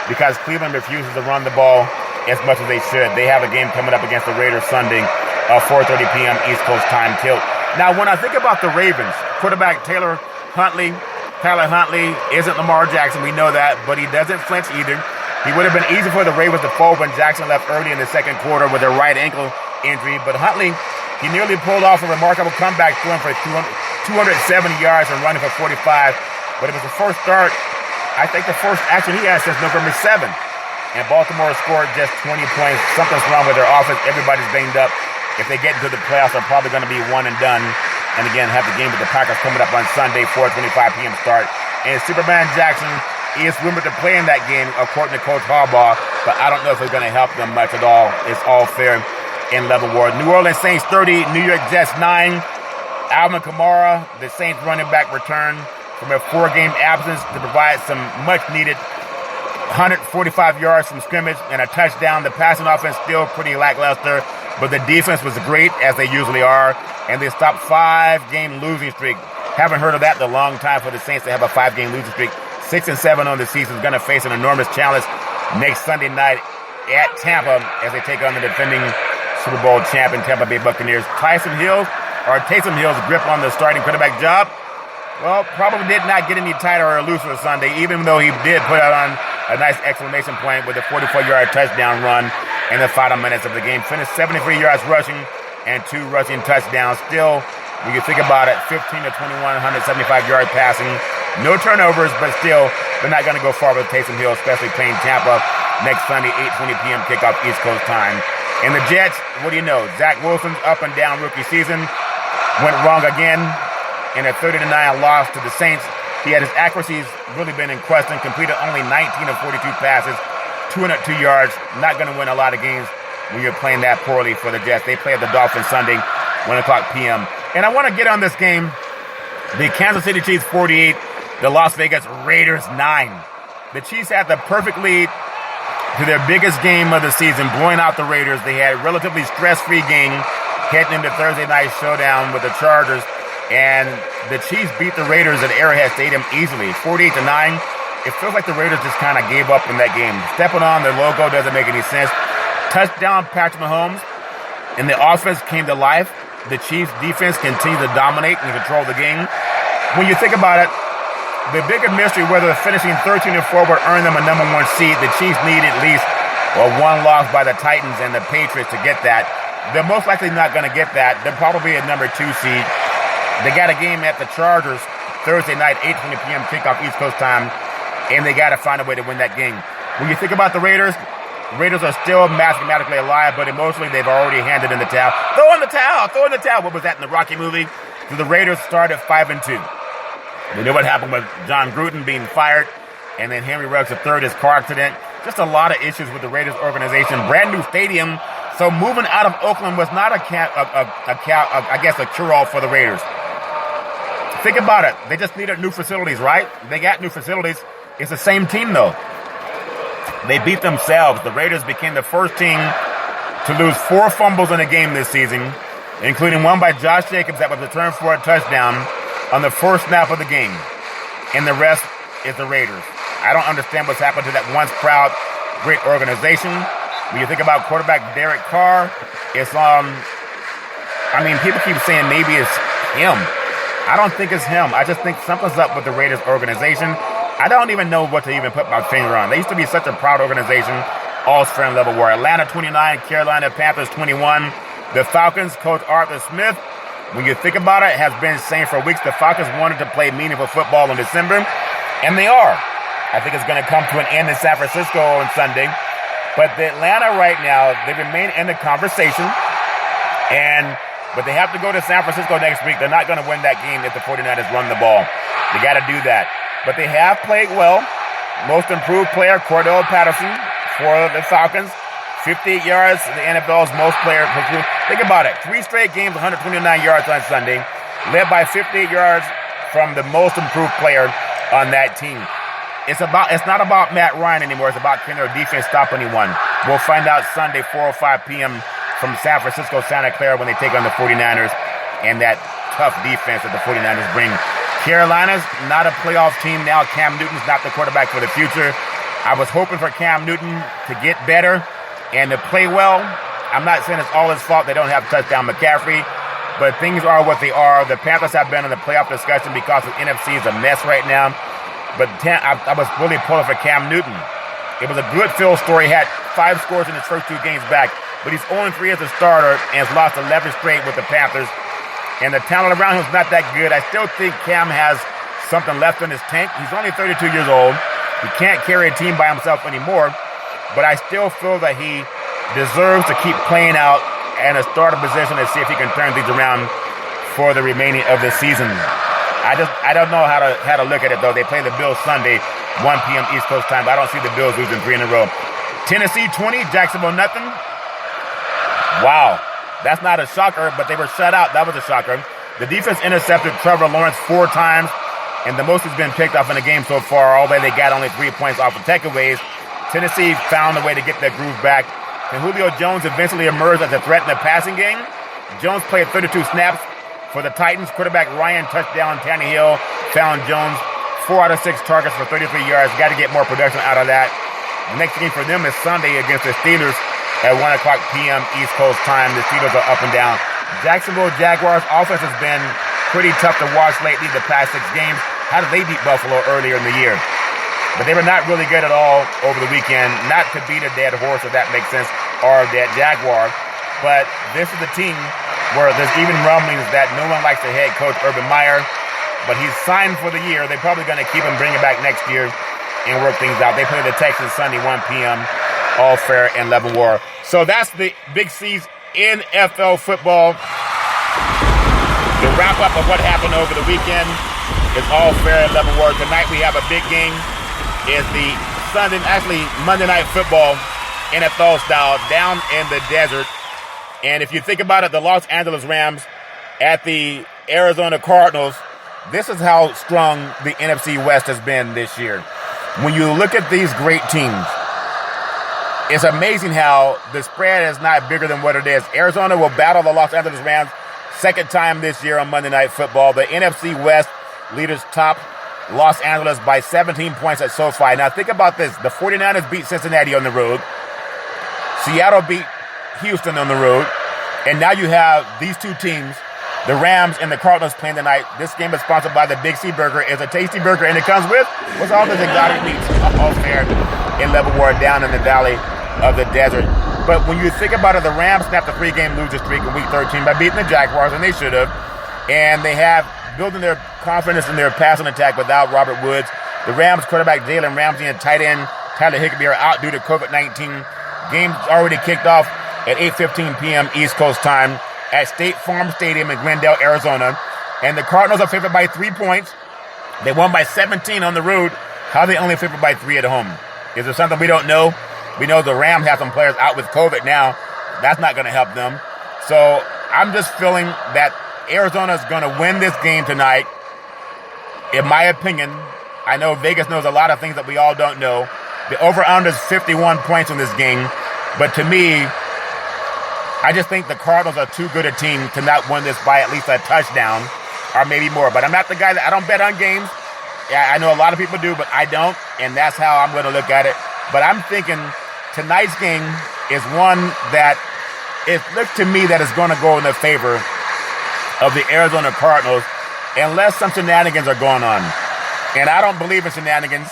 because Cleveland refuses to run the ball as much as they should. They have a game coming up against the Raiders Sunday, 4:30 p.m. East Coast time tilt. Now, when I think about the Ravens, quarterback Tyler Huntley isn't Lamar Jackson. We know that, but he doesn't flinch either. He would have been easy for the Ravens to fold when Jackson left early in the second quarter with a right ankle injury. But Huntley, he nearly pulled off a remarkable comeback, throwing for 270 yards and running for 45. But it was the first start, I think the first action he had since November 7th. And Baltimore scored just 20 points. Something's wrong with their offense. Everybody's banged up. If they get into the playoffs, they're probably going to be one and done. And again, have the game with the Packers coming up on Sunday, 4:25 p.m. start. And Superman Jackson is rumored to play in that game, according to Coach Harbaugh. But I don't know if it's going to help them much at all. It's all fair in level war. New Orleans Saints 30, New York Jets 9. Alvin Kamara, the Saints running back, returned from a 4-game absence to provide some much-needed 145 yards from scrimmage and a touchdown. The passing offense still pretty lackluster, but the defense was great, as they usually are, and they stopped 5-game losing streak. Haven't heard of that in a long time for the Saints to have a 5-game losing streak. 6-7 on the season. Is going to face an enormous challenge next Sunday night at Tampa as they take on the defending Super Bowl champion Tampa Bay Buccaneers. Taysom Hill's grip on the starting quarterback job, well, probably did not get any tighter or looser Sunday, even though he did put out on a nice exclamation point with a 44-yard touchdown run in the final minutes of the game. Finished 73 yards rushing and 2 rushing touchdowns. Still, when you think about it, 15 to 21, 175 yards passing. No turnovers, but still, they're not going to go far with Taysom Hill, especially playing Tampa next Sunday, 8:20 p.m. kickoff East Coast time. And the Jets, what do you know? Zach Wilson's up and down rookie season went wrong again in a 30-9 loss to the Saints. He had his accuracies really been in question, completed only 19 of 42 passes, 202 yards. Not going to win a lot of games when you're playing that poorly for the Jets. They play at the Dolphins Sunday, 1 o'clock p.m. And I want to get on this game. The Kansas City Chiefs 48, the Las Vegas Raiders 9. The Chiefs had the perfect lead to their biggest game of the season, blowing out the Raiders. They had a relatively stress-free game heading into Thursday night showdown with the Chargers. And the Chiefs beat the Raiders at Arrowhead Stadium easily, 48-9. It feels like the Raiders just kind of gave up in that game. Stepping on their logo doesn't make any sense. Touchdown, Patrick Mahomes, and the offense came to life. The Chiefs' defense continued to dominate and control the game. When you think about it, the bigger mystery whether finishing 13-4 would earn them a number 1 seed. The Chiefs need at least one loss by the Titans and the Patriots to get that. They're most likely not going to get that. They're probably a number 2 seed. They got a game at the Chargers Thursday night, 8:20 p.m. kickoff East Coast time, and they got to find a way to win that game. When you think about the Raiders are still mathematically alive, but emotionally they've already handed in the towel. Throw in the towel. What was that in the Rocky movie? So the Raiders started 5-2. We know what happened with John Gruden being fired, and then Henry Ruggs III, his car accident. Just a lot of issues with the Raiders organization. Brand new stadium. So moving out of Oakland was not a cure-all for the Raiders. Think about it. They just needed new facilities, right? They got new facilities. It's the same team, though. They beat themselves. The Raiders became the first team to lose 4 fumbles in a game this season, including one by Josh Jacobs that was returned for a touchdown on the first snap of the game. And the rest is the Raiders. I don't understand what's happened to that once proud, great organization. When you think about quarterback Derek Carr, it's people keep saying maybe it's him. I don't think it's him. I just think something's up with the Raiders organization. I don't even know what to even put my finger on. They used to be such a proud organization. All strength level war. Atlanta 29, Carolina Panthers 21. The Falcons, Coach Arthur Smith, when you think about it, has been saying for weeks the Falcons wanted to play meaningful football in December, and they are. I think it's going to come to an end in San Francisco on Sunday. But the Atlanta right now, they remain in the conversation, but they have to go to San Francisco next week. They're not going to win that game if the 49ers run the ball. They got to do that. But they have played well. Most improved player, Cordell Patterson for the Falcons. 58 yards, the NFL's most player. Think about it. 3 straight games, 129 yards on Sunday, led by 58 yards from the most improved player on that team. It's not about Matt Ryan anymore. It's about can their defense stop anyone. We'll find out Sunday, 4:05 p.m. from San Francisco, Santa Clara when they take on the 49ers and that tough defense that the 49ers bring. Carolina's not a playoff team now. Cam Newton's not the quarterback for the future. I was hoping for Cam Newton to get better and to play well. I'm not saying it's all his fault. They don't have touchdown McCaffrey, but things are what they are. The Panthers have been in the playoff discussion because the NFC is a mess right now. But I was really pulling for Cam Newton. It was a good field story. He had 5 scores in his first 2 games back, but he's 0-3 as a starter and has lost 11 straight with the Panthers. and the talent around him is not that good. I still think Cam has something left in his tank. He's only 32 years old. He can't carry a team by himself anymore, but I still feel that he deserves to keep playing out in a starting position and see if he can turn things around for the remaining of the season. I don't know how to look at it, though. They play the Bills Sunday, 1 p.m. East Coast time. I don't see the Bills losing 3 in a row. Tennessee 20, Jacksonville nothing. Wow. That's not a shocker, but they were shut out. That was a shocker. The defense intercepted Trevor Lawrence 4 times, and the most has been picked off in the game so far, although they got only 3 points off of takeaways. Tennessee found a way to get their groove back. And Julio Jones eventually emerged as a threat in the passing game. Jones played 32 snaps for the Titans. Quarterback Ryan touchdown. Tannehill found Jones 4 out of 6 targets for 33 yards. Got to get more production out of that. The next game for them is Sunday against the Steelers at 1 o'clock p.m. East Coast time. The Steelers are up and down. Jacksonville Jaguars offense has been pretty tough to watch lately the past 6 games. How did they beat Buffalo earlier in the year? But they were not really good at all over the weekend. Not to beat a dead horse, if that makes sense, or a dead Jaguar. But this is a team where there's even rumblings that no one likes the head coach, Urban Meyer. But he's signed for the year. They're probably going to keep him, bring him back next year, and work things out. They play the Texans Sunday, 1 p.m., All Fair and Leavenworth. So that's the Big C's NFL football. The wrap up of what happened over the weekend is All Fair and Leavenworth. Tonight we have a big game. It's the Monday Night Football, NFL style, down in the desert. And if you think about it, the Los Angeles Rams at the Arizona Cardinals, this is how strong the NFC West has been this year. When you look at these great teams, it's amazing how the spread is not bigger than what it is. Arizona will battle the Los Angeles Rams second time this year on Monday Night Football. The NFC West leaders top Los Angeles by 17 points at SoFi. Now think about this. The 49ers beat Cincinnati on the road. Seattle beat Houston on the road. And now you have these two teams, the Rams and the Cardinals, playing tonight. This game is sponsored by the Big C Burger. It's a tasty burger, and it comes with all those exotic meats. All fair in Leavenworth, down in the valley of the desert. But when you think about it, the Rams snapped a 3-game losing streak in Week 13 by beating the Jaguars, and they should have. And they have building their confidence in their passing attack without Robert Woods. The Rams quarterback Jalen Ramsey and tight end Tyler Higbee are out due to COVID-19. Game's already kicked off at 8:15 p.m. East Coast time at State Farm Stadium in Glendale, Arizona. And the Cardinals are favored by 3 points. They won by 17 on the road. How are they only favored by 3 at home? Is there something we don't know? We know the Rams have some players out with COVID now. That's not going to help them. So I'm just feeling that Arizona's going to win this game tonight. In my opinion, I know Vegas knows a lot of things that we all don't know. The over-under is 51 points in this game. But to me, I just think the Cardinals are too good a team to not win this by at least a touchdown or maybe more. But I'm not the guy I don't bet on games. Yeah, I know a lot of people do, but I don't. And that's how I'm going to look at it. But I'm thinking tonight's game is one that it looks to me that is going to go in the favor of the Arizona Cardinals unless some shenanigans are going on. And I don't believe in shenanigans.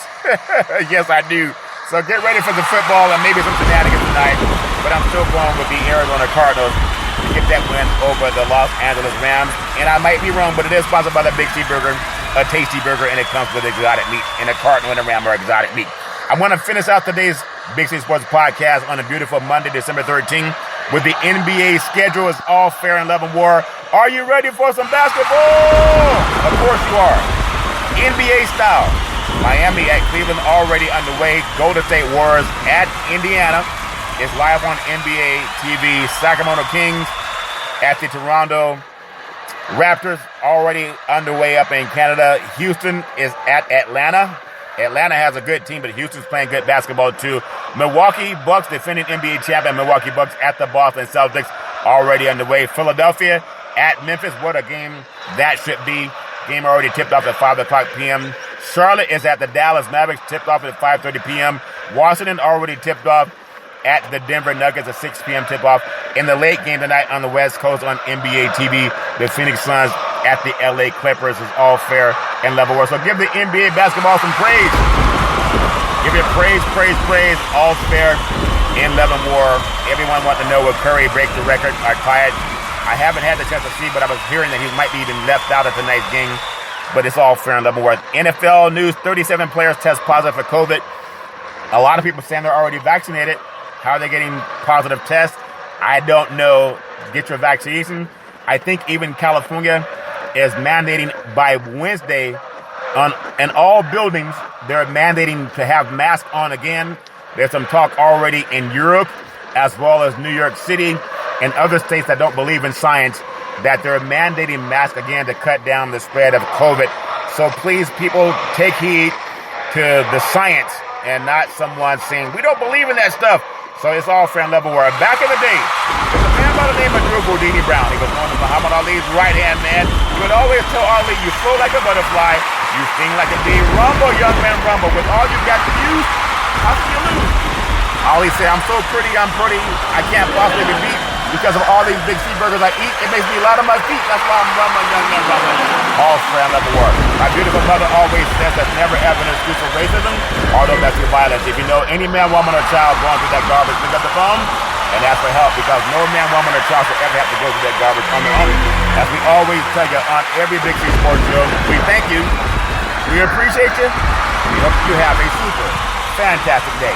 Yes, I do. So get ready for the football and maybe some shenanigans tonight. But I'm still going with the Arizona Cardinals to get that win over the Los Angeles Rams. And I might be wrong, but it is sponsored by the Big C Burger, a tasty burger, and it comes with exotic meat. And a Cardinal and a Ram are exotic meat. I want to finish out today's Big C Sports Podcast on a beautiful Monday, December 13th, with the NBA schedule is all fair and love and war. Are you ready for some basketball? Of course you are. NBA style. Miami at Cleveland already underway. Golden State Warriors at Indiana is live on NBA TV. Sacramento Kings at the Toronto Raptors already underway up in Canada. Houston is at Atlanta. Atlanta has a good team, but Houston's playing good basketball too. Milwaukee Bucks, defending NBA champion Milwaukee Bucks at the Boston Celtics already underway. Philadelphia at Memphis. What a game that should be. Game already tipped off at 5 o'clock p.m. Charlotte is at the Dallas Mavericks, tipped off at 5:30 p.m. Washington already tipped off at the Denver Nuggets, a 6 p.m. tip-off. In the late game tonight on the West Coast on NBA TV, the Phoenix Suns at the LA Clippers is all fair and level war. So give the NBA basketball some praise. Give it praise, praise, praise. All fair in level war. Everyone wants to know will Curry break the record or tie it I haven't had the chance to see, but I was hearing that he might be even left out of tonight's game. But it's all fair and level worth. NFL news, 37 players test positive for COVID. A lot of people saying they're already vaccinated. How are they getting positive tests? I don't know. Get your vaccination. I think even California is mandating by Wednesday in all buildings, they're mandating to have masks on again. There's some talk already in Europe as well as New York City and other states that don't believe in science that they're mandating masks again to cut down the spread of COVID. So please, people, take heed to the science and not someone saying, we don't believe in that stuff. So it's all fair and level word. Back in the day, there's a man by the name of Drew Boudini Brown. He was known as Muhammad Ali's right-hand man. He would always tell Ali, you flow like a butterfly, you sting like a bee. Rumble, young man, rumble. With all you got to use, how can you lose? Ali said, I'm so pretty, I can't possibly be beat because of all these big cheeseburgers I eat. It makes me a lot of my feet. That's why I'm rumbling, young man, rumbling. All fair and level word. My beautiful mother always says that's never ever an excuse for racism or domestic violence. If you know any man, woman, or child going through that garbage, pick up the phone and ask for help, because no man, woman, or child should ever have to go through that garbage on their own. As we always tell you on every Big C Sports show, we thank you, we appreciate you, we hope you have a super fantastic day.